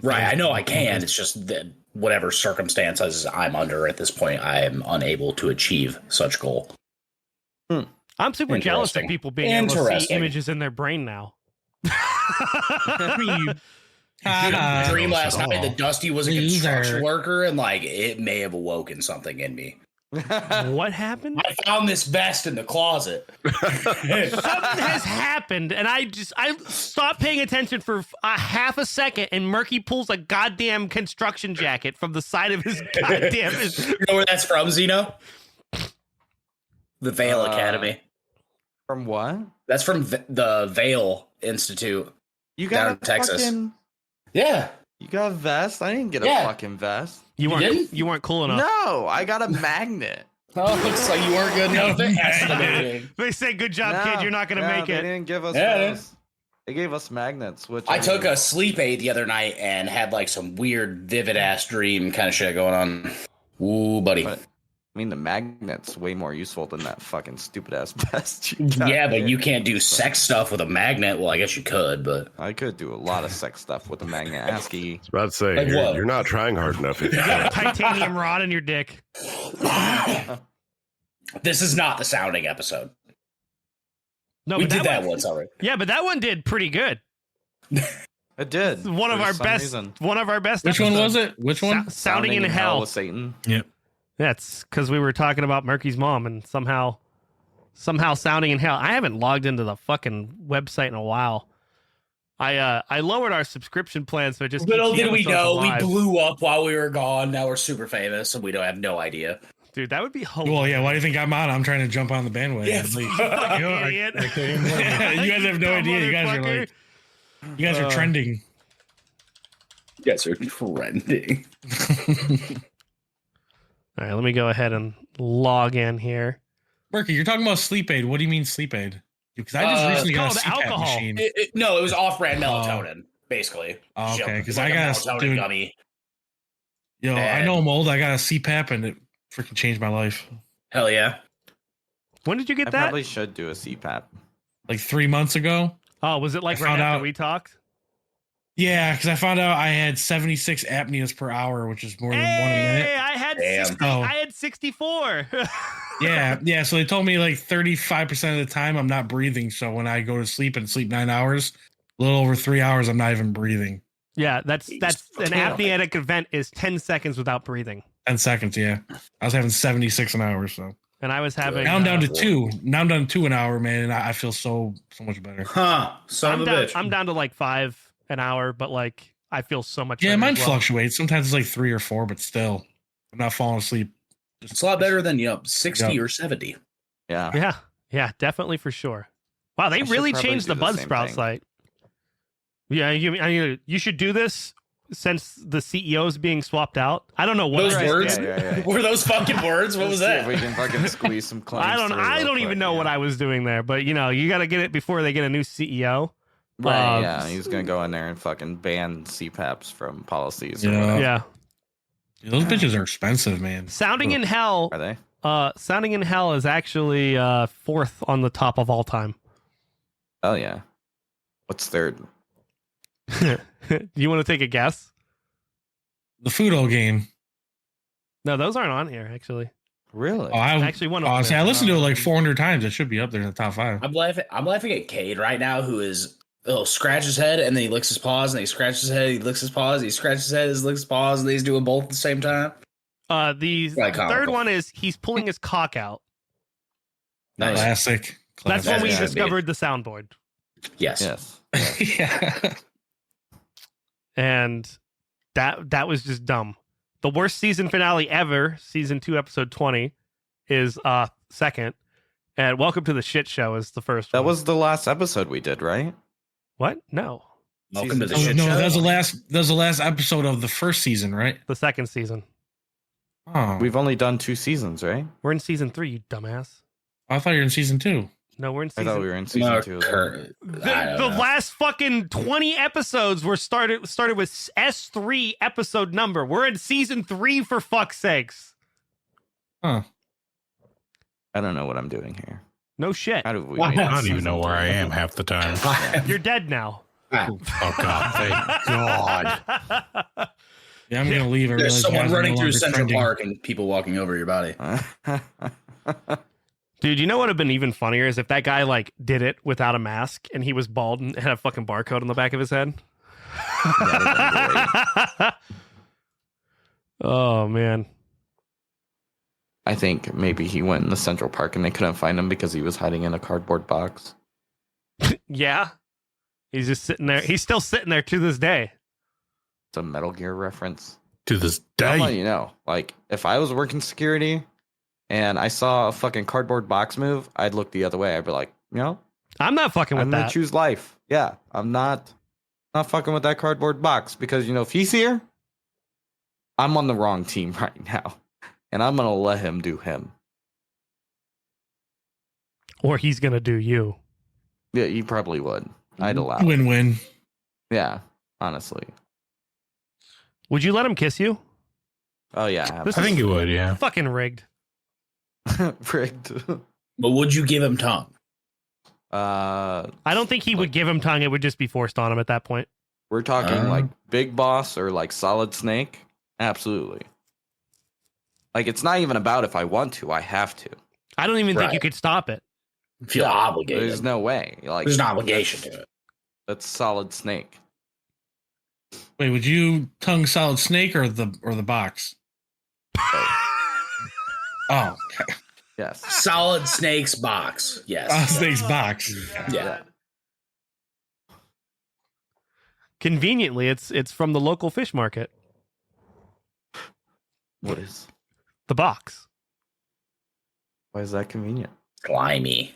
Right, I know I can. It's just that whatever circumstances I'm under at this point, I am unable to achieve such goal. I'm super jealous of people being able to see images in their brain now. Dream last night that Dusty was a construction worker and like it may have awoken something in me. What happened? I found this vest in the closet. Something has happened, and I stopped paying attention for a half a second, and Murky pulls a goddamn construction jacket from the side of his goddamn. You know where that's from, Zeno? The Vale Academy. From what? That's from the Vale Institute. You got down in Texas. Yeah. You got a vest? I didn't get a fucking vest. You didn't? weren't cool enough. No, I got a magnet. Oh, looks like you weren't good enough. Estimating. They say, "Good job, kid. You're not going to make They it." didn't give us Yeah, vests. They gave us magnets. Which I took a sleep aid the other night and had like some weird, vivid ass dream kind of shit going on. Ooh, buddy. But, I mean, the magnet's way more useful than that fucking stupid ass vest. Yeah, but you can't do sex stuff with a magnet. Well, I guess you could, but I could do a lot of sex stuff with a magnet. ASCII. I was about to say, Like what? you're not trying hard enough. You got a titanium rod in your dick. this is not the sounding episode. No, We but did that one- once already. Yeah, but that one did pretty good. It did. One of for our some best. reason. One of our best. Which one episodes. was it? Which one? Sounding in hell. with Satan. That's because we were talking about Murky's mom and somehow sounding in hell. I haven't logged into the fucking website in a while. I lowered our subscription plan, so it just Little keeps the did we episodes know, alive. we blew up while we were gone. Now we're super famous, and we don't have no idea. Dude, that would be hilarious. Well, yeah. Why do you think I'm on? I'm trying to jump on the bandwagon. Yeah. Like, you know, Idiot. you guys have no Dumb idea. You guys are motherfucker. like, you guys are trending. You guys are trending. All right, let me go ahead and log in here. Murky, you're talking about sleep aid. What do you mean sleep aid? Because I just recently got a it's called CPAP alcohol. machine. No, it was off-brand melatonin, basically. Oh, okay, Just 'cause like I a got a melatonin student- gummy. Yo, I know I'm old. I got a CPAP and it freaking changed my life. Hell yeah. When did you get I that? probably should do a CPAP. Like 3 months ago. Oh, was it like I right found after out- we talked? Yeah, because I found out I had 76 apneas per hour, which is more than one a minute. Hey, I had Damn. 60, Oh. I had 64. Yeah. So they told me like 35% of the time I'm not breathing. So when I go to sleep and sleep 9 hours, a little over 3 hours, I'm not even breathing. Yeah, that's an apneic event is 10 seconds without breathing. 10 seconds, yeah. I was having 76 an hour, so And I was having now I'm down to 2. Now I'm down to 2 an hour, man, and I feel so much better. Huh. Son of a bitch. I'm down to like 5 an hour, but like I feel so much Yeah, better mine as well. fluctuates. Sometimes it's like 3 or 4, but still, I'm not falling asleep. It's a lot better than 60 Yep. or 70. Yeah. Yeah, definitely for sure. Wow, they I should really probably changed do the the same Buzzsprout thing. site. Yeah, you should do this since the CEO's being swapped out. I don't know what Those I- words? Yeah. Were those fucking words? What was Let's see that? if we can fucking squeeze some claims. I don't even know what I was doing there, but you got to get it before they get a new CEO. Right, yeah, he's gonna go in there and fucking ban CPAPs from policies. Or Yeah. whatever. Yeah. Dude, those bitches are expensive, man. Sounding in Hell. Are they? Sounding in Hell is actually 4th on the top of all time. Oh yeah. What's third? You want to take a guess? The Fudo game. No, those aren't on here actually. Really? Oh, I Actually, one of them see, is. I listened to it like 400 times. It should be up there in the top 5. I'm laughing at Cade right now, who is scratch his head and then he licks his paws, and then he scratches his head, he licks his paws, he scratches his head, he licks his paws, and he's doing both at the same time. The Right, third comical. one is he's pulling his cock out. Nice. Classic. That's Classic. when we Yeah, discovered the soundboard. Yes. Yes. Yeah. And that was just dumb. The worst season finale ever, season 2, episode 20, is second. And Welcome to the Shit Show is the first That one. was the last episode we did, right? What? No. Welcome to the Oh, shit no, show. that was the last episode of the first season, right? The second season. Oh, We've only done 2 seasons, right? We're in season 3, you dumbass. I thought you were in season 2. No, we're in I season thought we were in season 2. as well. The last fucking 20 episodes were started with S3 episode number. We're in season 3 for fuck's sakes. Huh. I don't know what I'm doing here. No shit. How do we? I make it don't even season know where I 3? am half the time. You're dead now. Oh God! Thank God. Yeah, I'm gonna leave. I There's realize someone guys are running no through longer Central trending. Park and people walking over your body. Dude, you know what would have been even funnier is if that guy like did it without a mask and he was bald and had a fucking barcode on the back of his head. Oh man. I think maybe he went in the Central Park and they couldn't find him because he was hiding in a cardboard box. Yeah. He's just sitting there. He's still sitting there to this day. It's a Metal Gear reference. To this I'll let day. you know, like, if I was working security and I saw a fucking cardboard box move, I'd look the other way. I'd be like, I'm not fucking with I'm gonna that. choose life. Yeah, I'm not fucking with that cardboard box because if he's here, I'm on the wrong team right now, and I'm gonna let him do him. Or he's going to do you. Yeah, you probably would. I'd allow. it. Win-win. Yeah, honestly. Would you let him kiss you? Oh yeah, This I think you would, yeah. Fucking rigged. rigged. But would you give him tongue? I don't think he would give him tongue. It would just be forced on him at that point. We're talking like Big Boss or like Solid Snake. Absolutely. Like, it's not even about if I want to. I have to. I don't even think you Right. could stop it. Feel obligated. There's no way. Like, There's an obligation to it. that's Solid Snake. Wait, would you tongue Solid Snake or the box? Oh, okay. Yes. Solid Snake's box. Yes. Solid Snake's box. Yeah. Conveniently, it's from the local fish market. What is? The box. Why is that convenient? Slimy.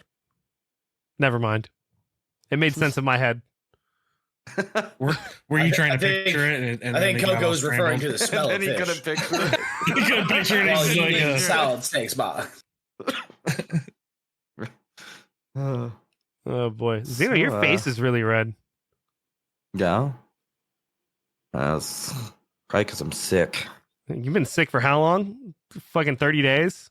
Never mind. It made sense in my head. Were you trying to I think- picture it? And I think then make it all Coco's referring scrambled? to the smell of And he fish. couldn't picture it. You couldn't picture it. While It's like eating a- Solid Snake's box. Oh boy, Zeno, your face is really red. Yeah. That's probably because I'm sick. You've been sick for how long? Fucking 30 days.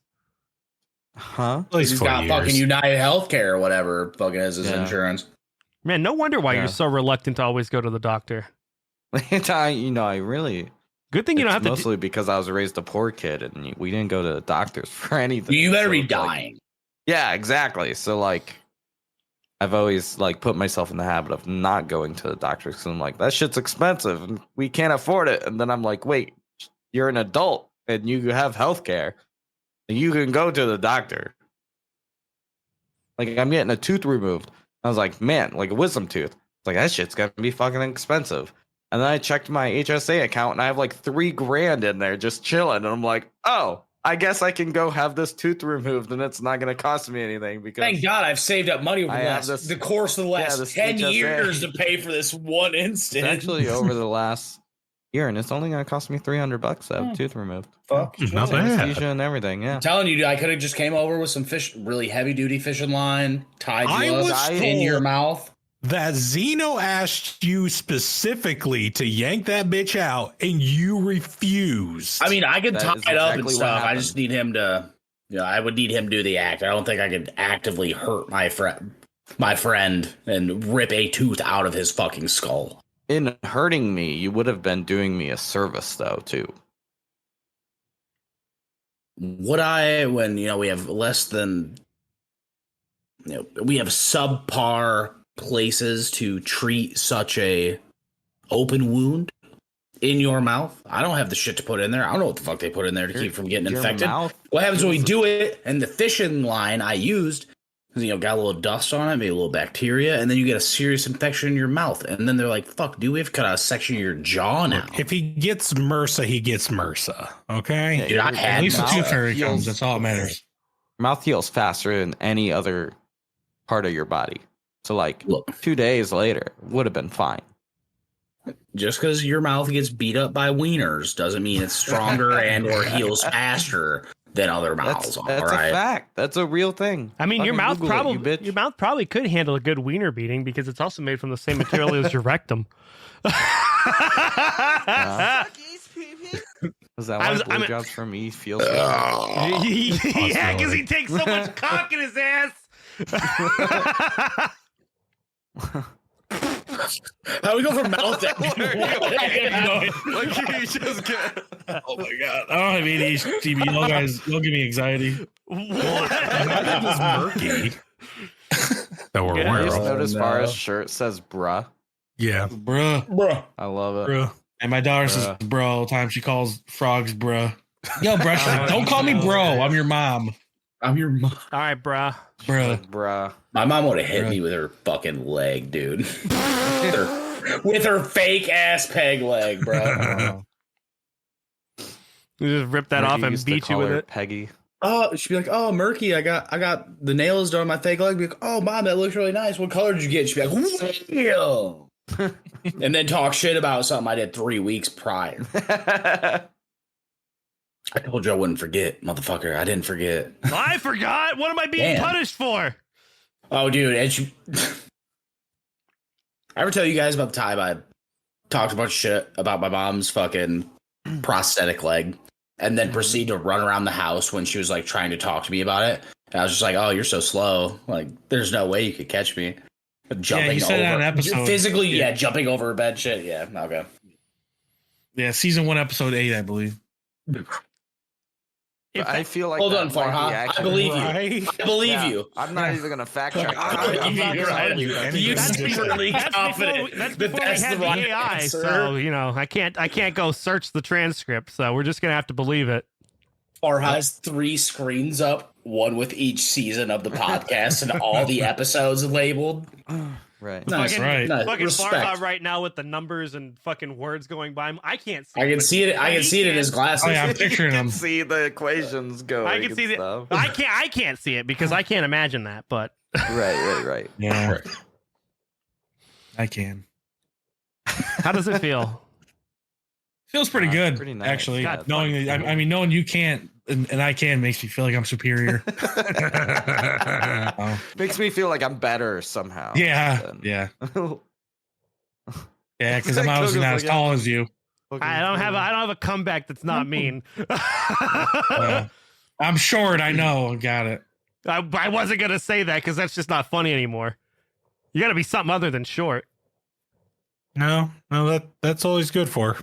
Huh? At least He's 4 got years. fucking United Healthcare or whatever fucking is his Yeah. insurance. Man, no wonder why Yeah. you're so reluctant to always go to the doctor. I really. Good thing you don't have to. Mostly because I was raised a poor kid and we didn't go to the doctors for anything. You better So be it's like- dying. yeah, exactly. So like, I've always like put myself in the habit of not going to the doctor because I'm like, that shit's expensive and we can't afford it. And then I'm like, wait, you're an adult and you have health care and you can go to the doctor. Like, I'm getting a tooth removed. I was like, man, like a wisdom tooth. It's like, that shit's gonna be fucking expensive. And then I checked my HSA account and I have like $3,000 in there just chilling. And I'm like, oh, I guess I can go have this tooth removed and it's not going to cost me anything because Thank God I've saved up money over I the, have last, this- the course of the last this 10 HSA. years to pay for this one it's instant. actually over the last year and it's only going to cost me $300 to have a tooth removed. Fuck. Not bad. Anesthesia and everything. Yeah. I'm telling you, I could have just came over with some fish, really heavy duty fishing line, tied I you was up in told- your mouth. That Zeno asked you specifically to yank that bitch out, and you refused. I mean, I could That tie is it up and exactly what stuff. I happened. just need him to, I would need him to do the act. I don't think I could actively hurt my friend and rip a tooth out of his fucking skull. In hurting me, you would have been doing me a service though, too. Would I, when, we have less than, we have subpar places to treat such a open wound in your mouth? I don't have the shit to put in there. I don't know what the fuck they put in there to keep from getting Your infected. mouth What happens when we is- do it and the fishing line I used, got a little dust on it, maybe a little bacteria, and then you get a serious infection in your mouth. And then they're like, fuck, dude, we have to cut out a section of your jaw now. if he gets MRSA, he gets MRSA. Okay. Dude, I Your had At least the mouth tooth fairy heals- comes. That's all that matters. Mouth heals faster than any other part of your body. So like Look, 2 days later would have been fine. just because your mouth gets beat up by wieners doesn't mean it's stronger and or heals faster than other mouths. That's all a right. fact. That's a real thing. I mean, your Fucking mouth Google it, probably you bitch. your mouth probably could handle a good wiener beating because it's also made from the same material as your rectum. Suckies, pee-pee. Is that I why was- I'm- blowjobs from me feels so Yeah, because he takes so much cock in his ass. How do we go from mouth to Like you just get Oh my god! I don't have ADHD. Y'all guys, y'all give me anxiety. What? Murky. That we're Yeah, I aware just of. noticed no. Farha's shirt says bruh. Yeah. Bruh. Bruh. I love it. Bruh. And my daughter says bruh all the time. She calls frogs bruh. Yo, bro, she's like, don't call me bro. I'm your mom. I'm your mom. All right, bruh. Bro. Bruh. My mom would have hit Bruh. me with her fucking leg, dude. with her fake ass peg leg, bro. You just rip that Murky off and used to beat you call with her it. Peggy. Oh, she'd be like, "Oh, Murky, I got the nails done on my fake leg." Be like, "Oh, mom, that looks really nice. What color did you get?" She'd be like, "Ew." And then talk shit about something I did 3 weeks prior. I told you I wouldn't forget, motherfucker. I didn't forget. I forgot. What am I being Damn. punished for? Oh, dude, and she. I ever tell you guys about the time I talked a bunch of shit about my mom's fucking prosthetic leg, and then proceed to run around the house when she was like trying to talk to me about it? And I was just like, "Oh, you're so slow. Like, there's no way you could catch me." Jumping you said over that in an episode. physically, Yeah. jumping over a bed, shit, yeah, okay. Yeah, season 1, episode 8, I believe. I feel like Hold that on, might be Farha. I accurate. believe Right? you. I believe Yeah, you. I'm not even gonna fact check that. I'm not You're gonna right. you. Anything You is secretly That's confident before that we that's had the the right AI, answer. so I can't go search the transcript. So we're just gonna have to believe it. Farha has 3 screens up, one with each season of the podcast and all the episodes labeled. Right. Nice, Fucking- right. Nice. Fucking Respect. Farha right now with the numbers and fucking words going by him. I can't see. I can but see it. I can he see it in his can. glasses. Oh, yeah, I'm picturing You him. can see the equations going. I can see stuff. that. I can't see it because I can't imagine that. But Right. Yeah. I can. how does it feel? Feels pretty good, pretty nice. actually. God, Knowing that, I mean, knowing you can't and I can makes me feel like I'm superior. Oh. Makes me feel like I'm better somehow. Yeah, than- yeah, yeah. Because I'm obviously not as tall as you. I don't have a comeback that's not mean. I'm short. I know. Got it. I wasn't gonna say that because that's just not funny anymore. You got to be something other than short. No, that's all he's good for.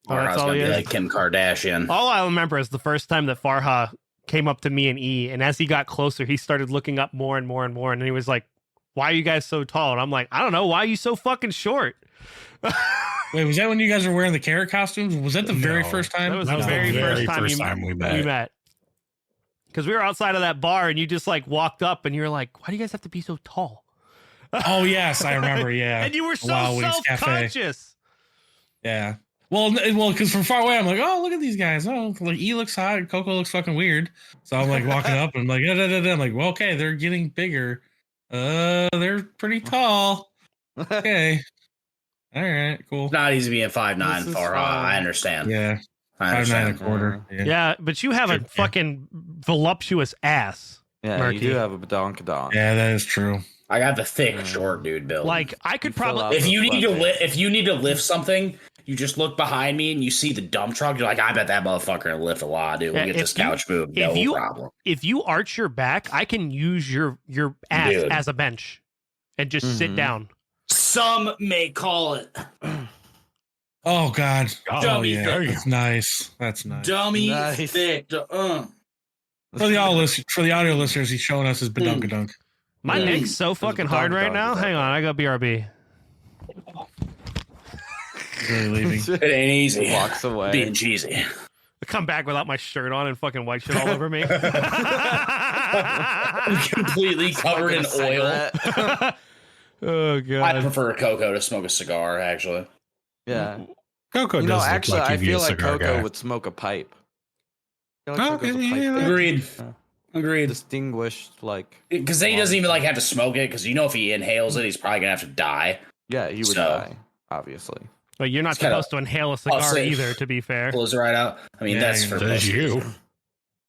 Oh, that's Farha's all gonna he be is? like Kim Kardashian. All I remember is the first time that Farha came up to me and E, and as he got closer, he started looking up more and more and more, and he was like, "Why are you guys so tall?" And I'm like, "I don't know. Why are you so fucking short?" Wait, was that when you guys were wearing the carrot costumes? Was that the very No. first time? That was That the was very the first very time, we met. Because we were outside of that bar, and you just like walked up, and you were like, "Why do you guys have to be so tall?" Oh yes, I remember. Yeah, And you were so Wild Wings Cafe. self-conscious. Yeah. Well, because from far away, I'm like, oh, look at these guys. Oh, like E looks hot, Coco looks fucking weird. So I'm like walking up, and I'm like, I'm like, well, okay, they're getting bigger. They're pretty tall. Okay. All right, cool. It's not easy being 5'9", This is Farha. fine. I understand. Yeah, I 5'9" understand. a quarter. Yeah. Yeah, but you have a Sure, yeah. fucking voluptuous ass. Yeah, Murky. you do have a badonkadonk. Yeah, that is true. I got the thick, short dude build. Like I could You fill probably. out if you need to Sweatpants. if you need to lift something, you just look behind me and you see the dump truck. You're like, I bet that motherfucker can lift a lot, dude. We'll Yeah, get if this you- couch moved, if no you- problem. If you arch your back, I can use your ass Dude. as a bench and just sit Mhm. down. Some may call it Oh God. Oh Dummy yeah, thick. that's nice. That's nice. dummy Nice. thick. For the audio listeners, he's showing us his badunkadunk. My Mm. neck's so fucking hard right now. Hang on, I got BRB. He's really leaving. It ain't easy. Walks away. Being cheesy. I come back without my shirt on and fucking white shit all over me. Completely covered in oil. Oh I god. prefer Coco to smoke a cigar, actually. Yeah. Coco You does know, look actually, like I he'd be feel a like cigar Coco guy. would smoke a pipe. I feel Oh, like Coco's a okay, pipe yeah. guy. Agreed. Agreed. Distinguished, like. Because then he doesn't even like have to smoke it. Because you know, if he inhales it, he's probably gonna have to die. Yeah, he would So- die, obviously. But you're not It's kinda supposed to inhale a cigar safe. either, to be fair. Pulls it right out. I mean, Yeah, that's yeah, for Says most you. people.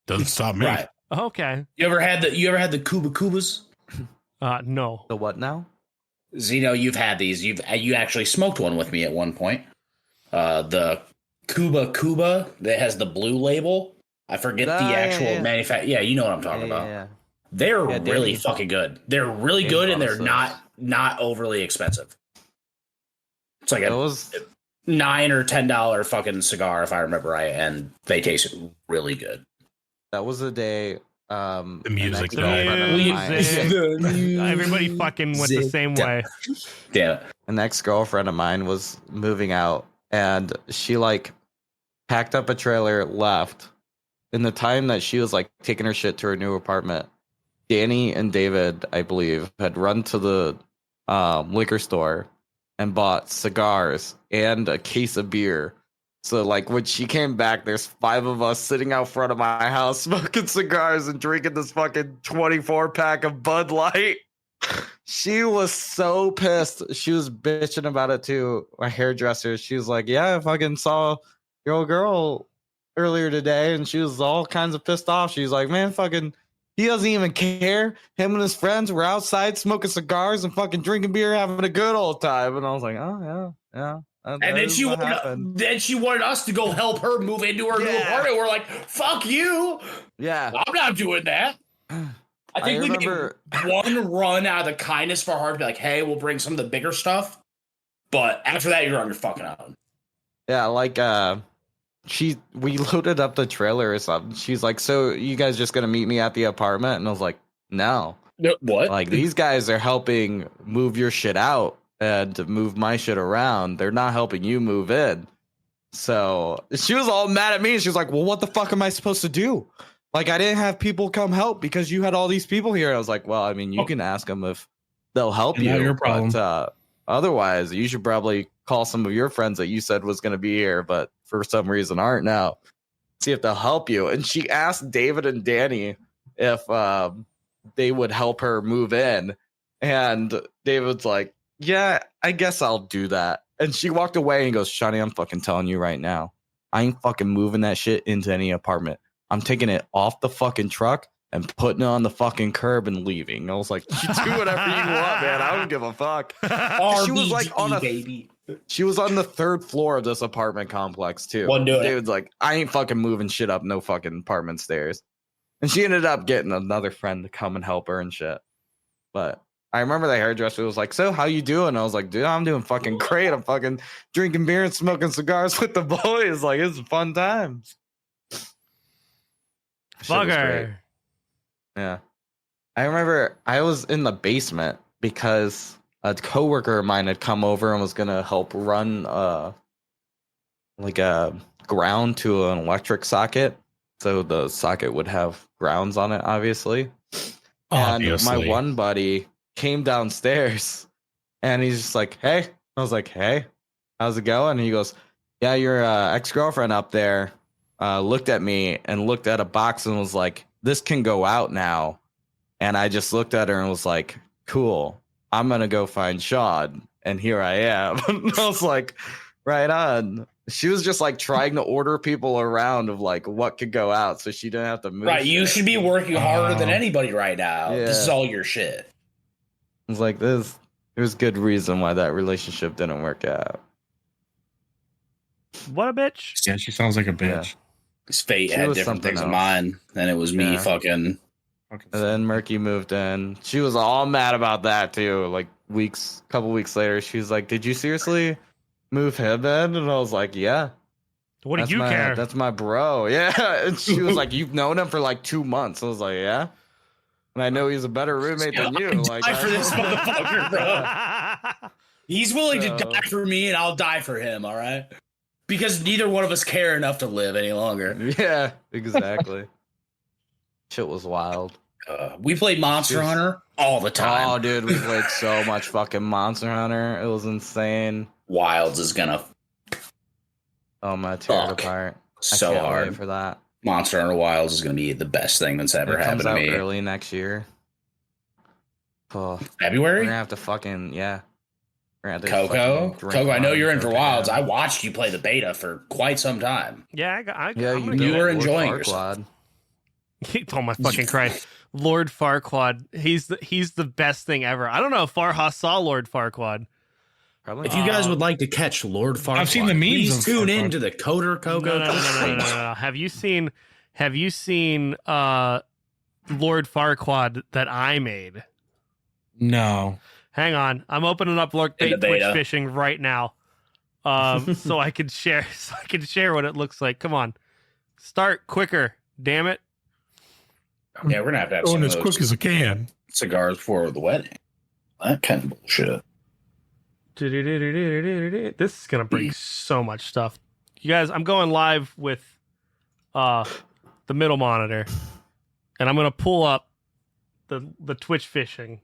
Doesn't stop me. Right. Okay. You ever had the Cuba Cubas? No. The what now? Zeno, you've had these. You actually smoked one with me at one point. The Cuba that has the blue label. I forget Ah, the yeah, actual yeah. manufacturer. Yeah, you know what I'm talking about. Yeah. They're Yeah, really Dave- fucking good. They're really Dave good, and brought they're us not overly expensive. It's like That a was $9 or $10 fucking cigar, if I remember right, and they taste really good. a day. The music, an though. ex-girlfriend of mine- Everybody fucking went the same way. Damn it. an ex-girlfriend of mine was moving out, and she like packed up a trailer, left, in the time that she was like taking her shit to her new apartment, Danny and David, I believe, had run to the liquor store and bought cigars and a case of beer. So like when she came back, there's 5 of us sitting out front of my house smoking cigars and drinking this fucking 24 pack of Bud Light. She was so pissed. She was bitching about it too. My hairdresser, she was like, yeah, I fucking saw your old girl earlier today, and she was all kinds of pissed off. She's like, man, fucking, he doesn't even care. Him and his friends were outside smoking cigars and fucking drinking beer, having a good old time. And I was like, oh yeah. And then she wanted us to go help her move into her new apartment. We're like, fuck you. Yeah. I'm not doing that. I think we made one run out of the kindness for her to be like, hey, we'll bring some of the bigger stuff. But after that, you're on your fucking own. Yeah, like we loaded up the trailer or something. She's like, so you guys just gonna meet me at the apartment? And I was like, no. What? Like, these guys are helping move your shit out and move my shit around. They're not helping you move in. So she was all mad at me, and she was like, well, what the fuck am I supposed to do? Like, I didn't have people come help because you had all these people here. I was like, well, I mean, you can ask them if they'll help you. Not your problem. But otherwise, you should probably call some of your friends that you said was going to be here, but for some reason aren't now. See if they'll help you. And she asked David and Danny if they would help her move in. And David's like, yeah, I guess I'll do that. And she walked away and goes, Shani, I'm fucking telling you right now, I ain't fucking moving that shit into any apartment. I'm taking it off the fucking truck and putting it on the fucking curb and leaving. I was like, you do whatever you want, man. I don't give a fuck. She was like baby. She was on the 3rd floor of this apartment complex too. David's like, I ain't fucking moving shit up no fucking apartment stairs. And she ended up getting another friend to come and help her and shit. But I remember the hairdresser was like, so how you doing? I was like, dude, I'm doing fucking great. I'm fucking drinking beer and smoking cigars with the boys. Like, it's fun times. Bugger. Yeah. I remember I was in the basement because a coworker of mine had come over and was gonna help run like a ground to an electric socket. So the socket would have grounds on it, obviously. And my one buddy came downstairs and he's just like, hey. I was like, hey, how's it going? And he goes, yeah, your ex-girlfriend up there looked at me and looked at a box and was like, this can go out now. And I just looked at her and was like, cool, I'm going to go find Sean. And here I am. And I was like, right on. She was just like trying to order people around of like what could go out so she didn't have to move. Right. You should be working harder than anybody right now. Yeah. This is all your shit. It's like there's good reason why that relationship didn't work out. What a bitch. Yeah, she sounds like a bitch. Yeah. His fate had different things in mind, and it was me fucking. And then Murky moved in. She was all mad about that too. Like couple weeks later, she was like, "Did you seriously move him in?" And I was like, "Yeah." What do you care? That's my bro. Yeah. And she was like, "You've known him for like 2 months." I was like, "Yeah." And I know he's a better roommate than you. Like, die for this motherfucker, bro. He's willing to die for me, and I'll die for him. All right. Because neither one of us care enough to live any longer. Yeah, exactly. Shit was wild. We played Monster Hunter all the time. Oh, dude, we played so much fucking Monster Hunter. It was insane. Wilds is gonna. Oh, my tear apart. So I can't hard wait for that. Monster Hunter Wilds is gonna be the best thing that's ever happened to me. Early next year. Oh, February. We're gonna have to fucking Coco, I know you're in for Wilds. I watched you play the beta for quite some time. Yeah, you were enjoying yourself. Oh my fucking Christ, Lord Farquaad! He's the best thing ever. I don't know if Farha saw Lord Farquaad. Probably. If you guys would like to catch Lord Farquaad, I've seen the memes. Please tune in to the Coder Coco. No. Have you seen Lord Farquaad that I made? No. Hang on, I'm opening up Lord Bait Twitch Fishing right now, so I can share what it looks like. Come on, start quicker, damn it! Yeah, we're gonna have going as quick as I can. Cigars for the wedding. That kind of bullshit. This is gonna bring so much stuff, you guys. I'm going live with the middle monitor, and I'm gonna pull up the Twitch fishing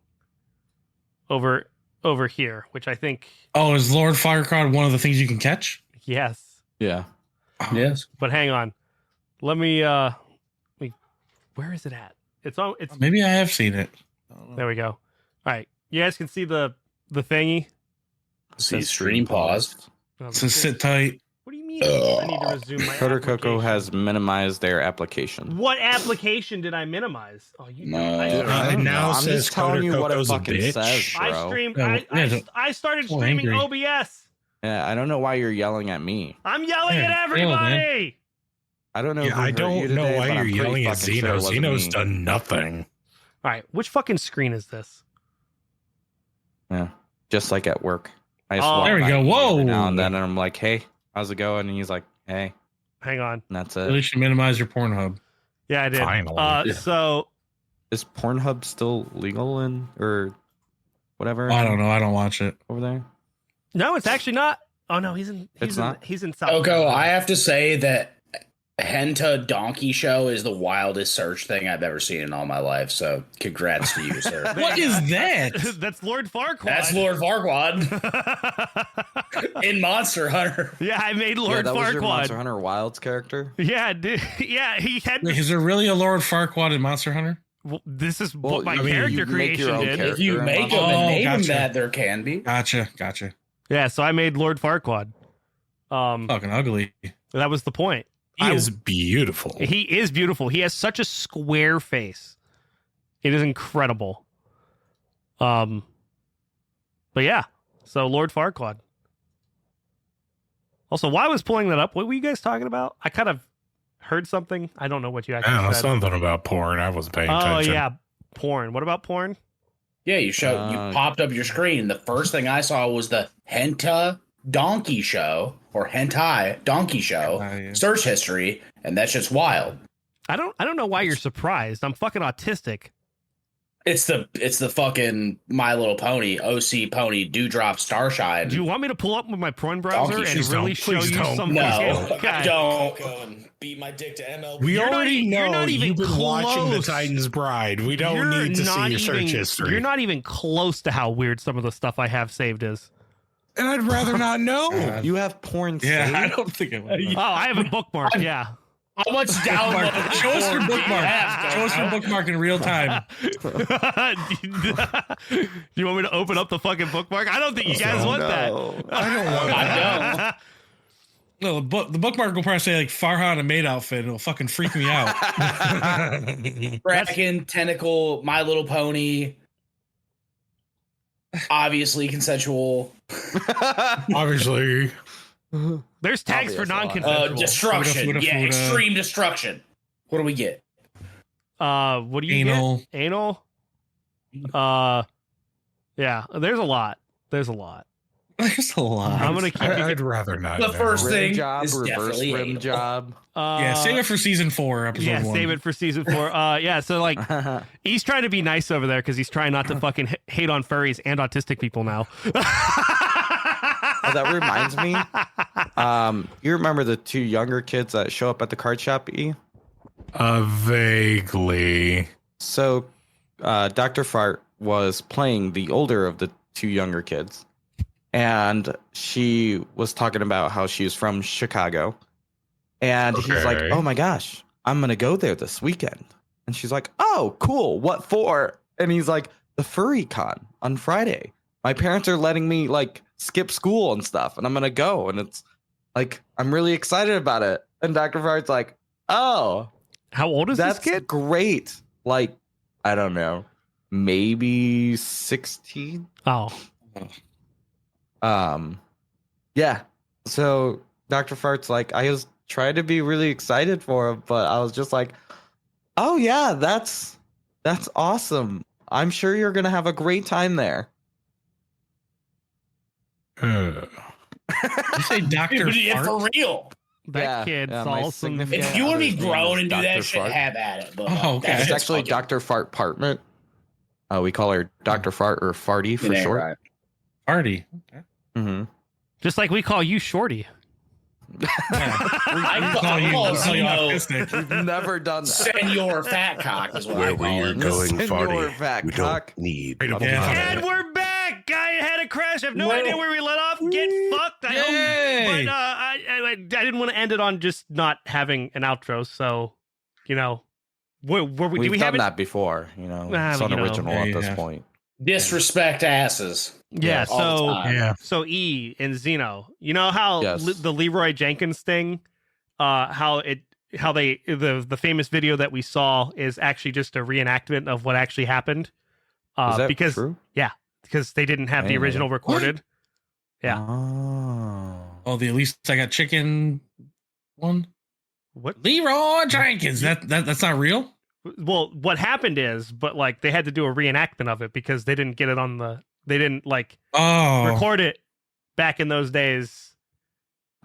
over here, which I think Oh, is Lord Firecrowd one of the things you can catch? yes. Yeah. Yes. But hang on, let me where is it at? It's on. It's Maybe I have seen it. I don't know. there we go. All right, you guys can see the thingy. See, stream paused. So sit tight. What do you mean? I need to resume my Coder Coco application. has minimized their application. What application did I minimize? Oh, you No. It now I'm says just telling you what it Codercoco's a fucking bitch. says, I bro. streamed. Yeah, I started so streaming angry. OBS. Yeah, I don't know why you're yelling at me. I'm yelling Yeah, at chill, man. everybody. I don't know. Yeah, who I hurt you don't know today, why but you're I'm pretty yelling at fucking sure it Xeno. wasn't Xeno's me. done nothing. All right, which fucking screen is this? Yeah, just like at work. I just Oh, walk there we by go. him Whoa. every now and then, and I'm like, "Hey, how's it going?" And he's like, "Hey," Hang on. and that's Really it. should minimize your Pornhub. Yeah, I did. Finally. Yeah. So Is Pornhub still legal in or whatever? I don't know. I don't watch it. over there. no, it's actually not. Oh no, he's in. It's not? He's in South. Oko, Carolina. I have to say that Henta Donkey Show is the wildest search thing I've ever seen in all my life. So congrats to you, sir. What is that? That's Lord Farquaad. That's Lord Farquaad in Monster Hunter. Yeah, I made Yeah, Lord that was your Monster Farquaad. Hunter Wilds character. Yeah, dude. Yeah, he had. Wait, is there really a Lord Farquaad in Monster Hunter? Well, this is Well, what my I mean, character you make your creation own did. character. If you in make Monster them and Oh, name them gotcha. that, there can be. Gotcha. Yeah, so I made Lord Farquaad. Fucking ugly. That was the point. He is beautiful. He is beautiful. He has such a square face. It is incredible. But yeah. So Lord Farquaad. Also, while I was pulling that up, what were you guys talking about? I kind of heard something. I don't know what you I actually don't know, said. something about porn. I wasn't paying Oh attention. yeah, porn. What about porn? Yeah, you popped up your screen. The first thing I saw was the Henta Donkey Show or Hentai Donkey Show Yeah. search history, and that's just wild. I don't know why you're surprised. I'm fucking autistic. It's the fucking My Little Pony, OC Pony, Dewdrop Starshine. Do you want me to pull up with my porn browser Donkey and shoes. really Don't. show Please you don't. some? No, fucking- I God. don't go and beat my dick to MLB. We You're not already e- you're know not even you've been watching The close. Titan's Bride. We don't You're need to see not your search even- history. You're not even close to how weird some of the stuff I have saved is. And I'd rather not know. You have porn Yeah, I saved? don't think I would. Oh, I have a bookmark. Yeah. How much download? Show us your bookmark. Show us your bookmark in real time. Do you want me to open up the fucking bookmark? I don't think you guys want that. I don't want I No, the bookmark will probably say like Farha in a maid outfit. It'll fucking freak me out. Kraken, Tentacle, My Little Pony. Obviously consensual. Obviously. There's tags for Obvious a lot. non-consensual. Destruction. Fuda, Yeah, fuda. extreme destruction. What do we get? What do you Anal. get? Anal. Yeah. There's a lot. There's a lot. There's a lot. I'm gonna keep you. I'd rather not The know. first Rim thing job, is reverse definitely rim anal. job. Yeah, save it for season 4, episode Yeah, 1. save it for season 4. Yeah, so like he's trying to be nice over there because he's trying not to fucking hate on furries and autistic people now. Oh, that reminds me. You remember the 2 younger kids that show up at the card shop? E? Vaguely. So, Dr. Fart was playing the older of the 2 younger kids, and she was talking about how she's from Chicago, and he's like, Okay. "Oh my gosh, I'm gonna go there this weekend," and she's like, "Oh, cool. What for?" And he's like, "The Furry Con on Friday. My parents are letting me like skip school and stuff, and I'm gonna go, and it's like I'm really excited about it." And Dr. Fart's like, "Oh, How old is that's this kid? great. Like, I don't know, maybe 16. Oh, Yeah. So Dr. Fart's like, I was trying to be really excited for him, but I was just like, oh yeah, that's awesome. I'm sure you're gonna have a great time there. Uh, You say Dr. Yeah, Fart? for real. that kid's my awesome. significant If you want to be other's name grown is and do that Dr. shit, Fart. have at it. But Oh, okay. that It's shit's actually fucking- Dr. Fart Partment. We call her Dr. Fart or Farty for It ain't short. right. Party. Mm-hmm. Just like we call you Shorty. I call you autistic. We've never done that. Senor Fat Cock is what I Wherever call you're it. going, Senor Farty, Fat we Cock. don't need. Right up a the lot. And we're back. I had a crash. I have no Whoa. idea where we let off. Get fucked. I Yay. hope, but I didn't want to end it on just not having an outro. So, you know, do We've we done have it? that before. You know, it's you know, unoriginal yeah, at this yeah. point. Disrespect asses. Yeah. all the So, time. Yeah. so E and Zeno, you know how Yes. the Leroy Jenkins thing, the famous video that we saw is actually just a reenactment of what actually happened. Is that because true? because they didn't have I the didn't know original that. recorded. Yeah. Oh. Oh, the At Least I Got Chicken one. What? Leroy Jenkins. That's not real. Well, what happened is, but like they had to do a reenactment of it because they didn't get it on they didn't like Oh, record it back in those days.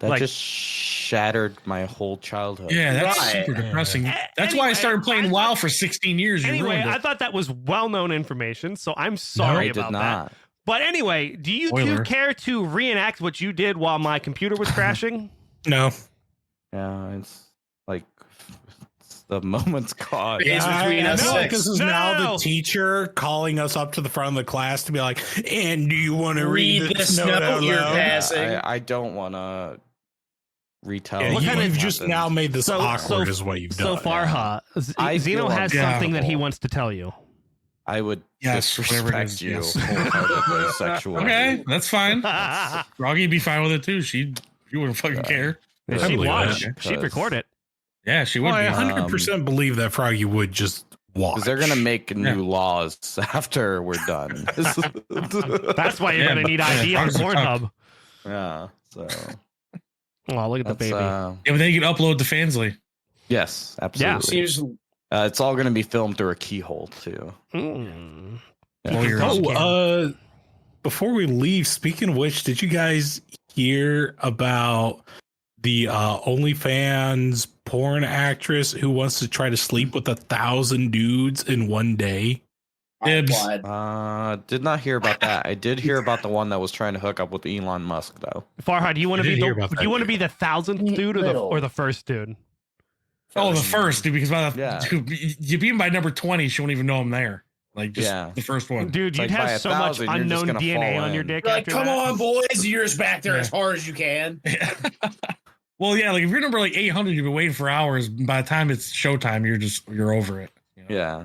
That Like- just shattered my whole childhood. yeah, that's Right. super depressing. That's why Anyway, I started playing WoW for 16 years. You Anyway, ruined I it. thought that was well-known information, so I'm I sorry did about that. not. But anyway, do you two Spoiler. care to reenact what you did while my computer was crashing? No. Yeah, it's like it's the moment's gone. It's between I us feel like six. this is No, now no, no. the teacher calling us up to the front of the class to be like, and do you want to read this note out you're loud? passing. I don't want to retell. Yeah, What kind of- you've just now made this So- awkward so- is what you've So done. Farha, I Zeno feel has uncomfortable. something that he wants to tell you. I would Yes, whatever it disrespect is, you yes. wholeheartedly sexually. Okay, that's fine. Froggy'd be fine with it too. She wouldn't fucking Yeah. care. I She'd believe watch. that. She'd record it. Yeah, she would Well, I be. 100% believe that Froggy would just watch. Because they're gonna make new laws after we're done. That's why you're Yeah, going to but- need ID on Frogs are tough. Pornhub. yeah. So Oh, look at the that's baby. Yeah, but they can upload to Fansly. yes, absolutely. Seems It's all gonna be filmed through a keyhole too. Mm. Well, you're- Oh, before we leave, speaking of which, did you guys hear about the OnlyFans porn actress who wants to try to sleep with 1,000 dudes in one day? Dibs. applied. Did not hear about that. I did hear about the one that was trying to hook up with Elon Musk though. Farha, do you want I to be did hear the about do that you want to too. be the 1,000th dude or the first dude? Oh, the first, dude, because by the Yeah. dude, you beat him by number 20, she won't even know I'm there. Like, just Yeah. the first one. Dude, Like you'd by have so much 1,000, you're just unknown gonna DNA fall on your in. dick. You're like, after come that. on, boys, yours back there Yeah. as hard as you can. Well, yeah, like if you're number like 800, you've been waiting for hours. By the time it's showtime, you're over it. You know? Yeah.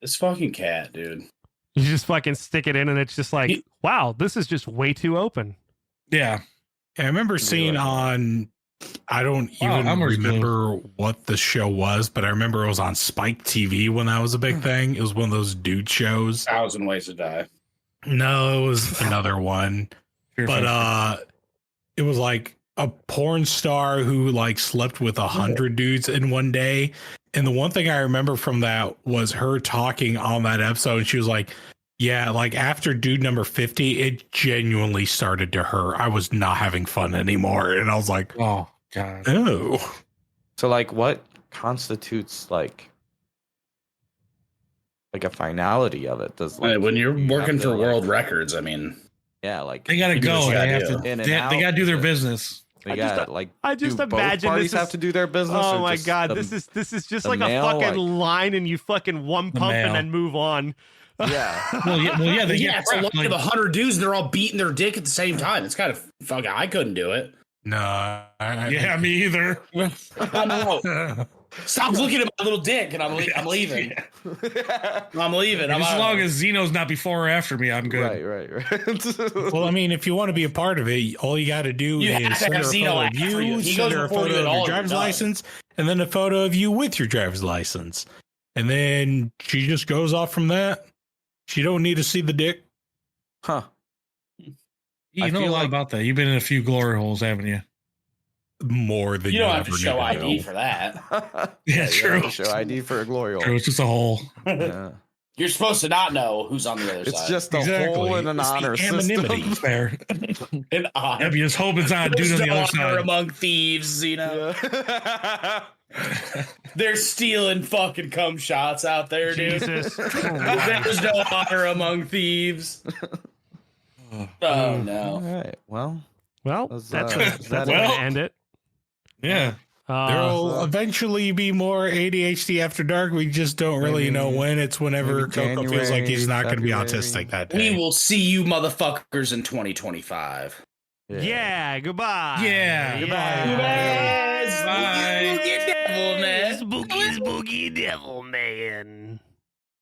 This fucking cat, dude. You just fucking stick it in, and it's just like, wow, this is just way too open. Yeah. Yeah, I remember seeing on, I don't Wow, even Elmer's remember what the show was, but I remember it was on Spike TV when that was a big thing. It was one of those dude shows. 1,000 Ways to Die. No, it was another one. But it was like a porn star who like slept with 100 dudes in one day. And the one thing I remember from that was her talking on that episode. She was like, yeah, like after dude number 50, it genuinely started to hurt. I was not having fun anymore. And I was like, Oh god. oh. So like what constitutes like a finality of it? Does like When you're you working have to, for like- world records, I mean, Yeah, like They gotta You do what go. you They gotta have do. to. In and They out, gotta do their but- business. they I just- got like I just do both imagine parties this have is- to do their business. Oh or my just god, the- this is just the like male, a fucking like- line, and you fucking one The pump male. and then move on. yeah. Well, yeah, they yeah, get it's a prepped, lot like- of 100 dudes and they're all beating their dick at the same time. It's kind of fucking, I couldn't do it. No. Yeah, me either. I know. Stop looking at my little dick and I'm leaving. I'm leaving. I'm As out. long as Zeno's not before or after me, I'm good. right. Well, I mean, if you want to be a part of it, all you got to do You have is to send her have a Zeno photo of after you. you, He send goes her a before you photo at of all, your you're driver's done. license, and then a photo of you with your driver's license. And then she just goes off from that. She don't need to see the dick. Huh. You I know a feel lot like- about that. You've been in a few glory holes, haven't you? More than You don't have to ever show need to ID know. for that. Yeah, you true. have to show ID for a glory hole. True, it's just a hole. Yeah. You're supposed to not know who's on the other It's side. just a Exactly. hole in an It's the honor anonymity. system. Fair. an honor. Yeah, but you just hope it's not a dude on the other side. among thieves, you know. Yeah. They're stealing fucking cum shots out there, dude. Jesus. There's no honor among thieves. Oh All no. right. Well, Well, That's, that's is that's that the way it? to end it. Yeah. There'll eventually be more ADHD after dark. We just don't really know when. It's whenever maybe Coco feels like he's not going to be February. autistic that We day. will see you motherfuckers in 2025. Yeah, goodbye. Yeah. Goodbye. Spooky devil, man. Spooky devil man.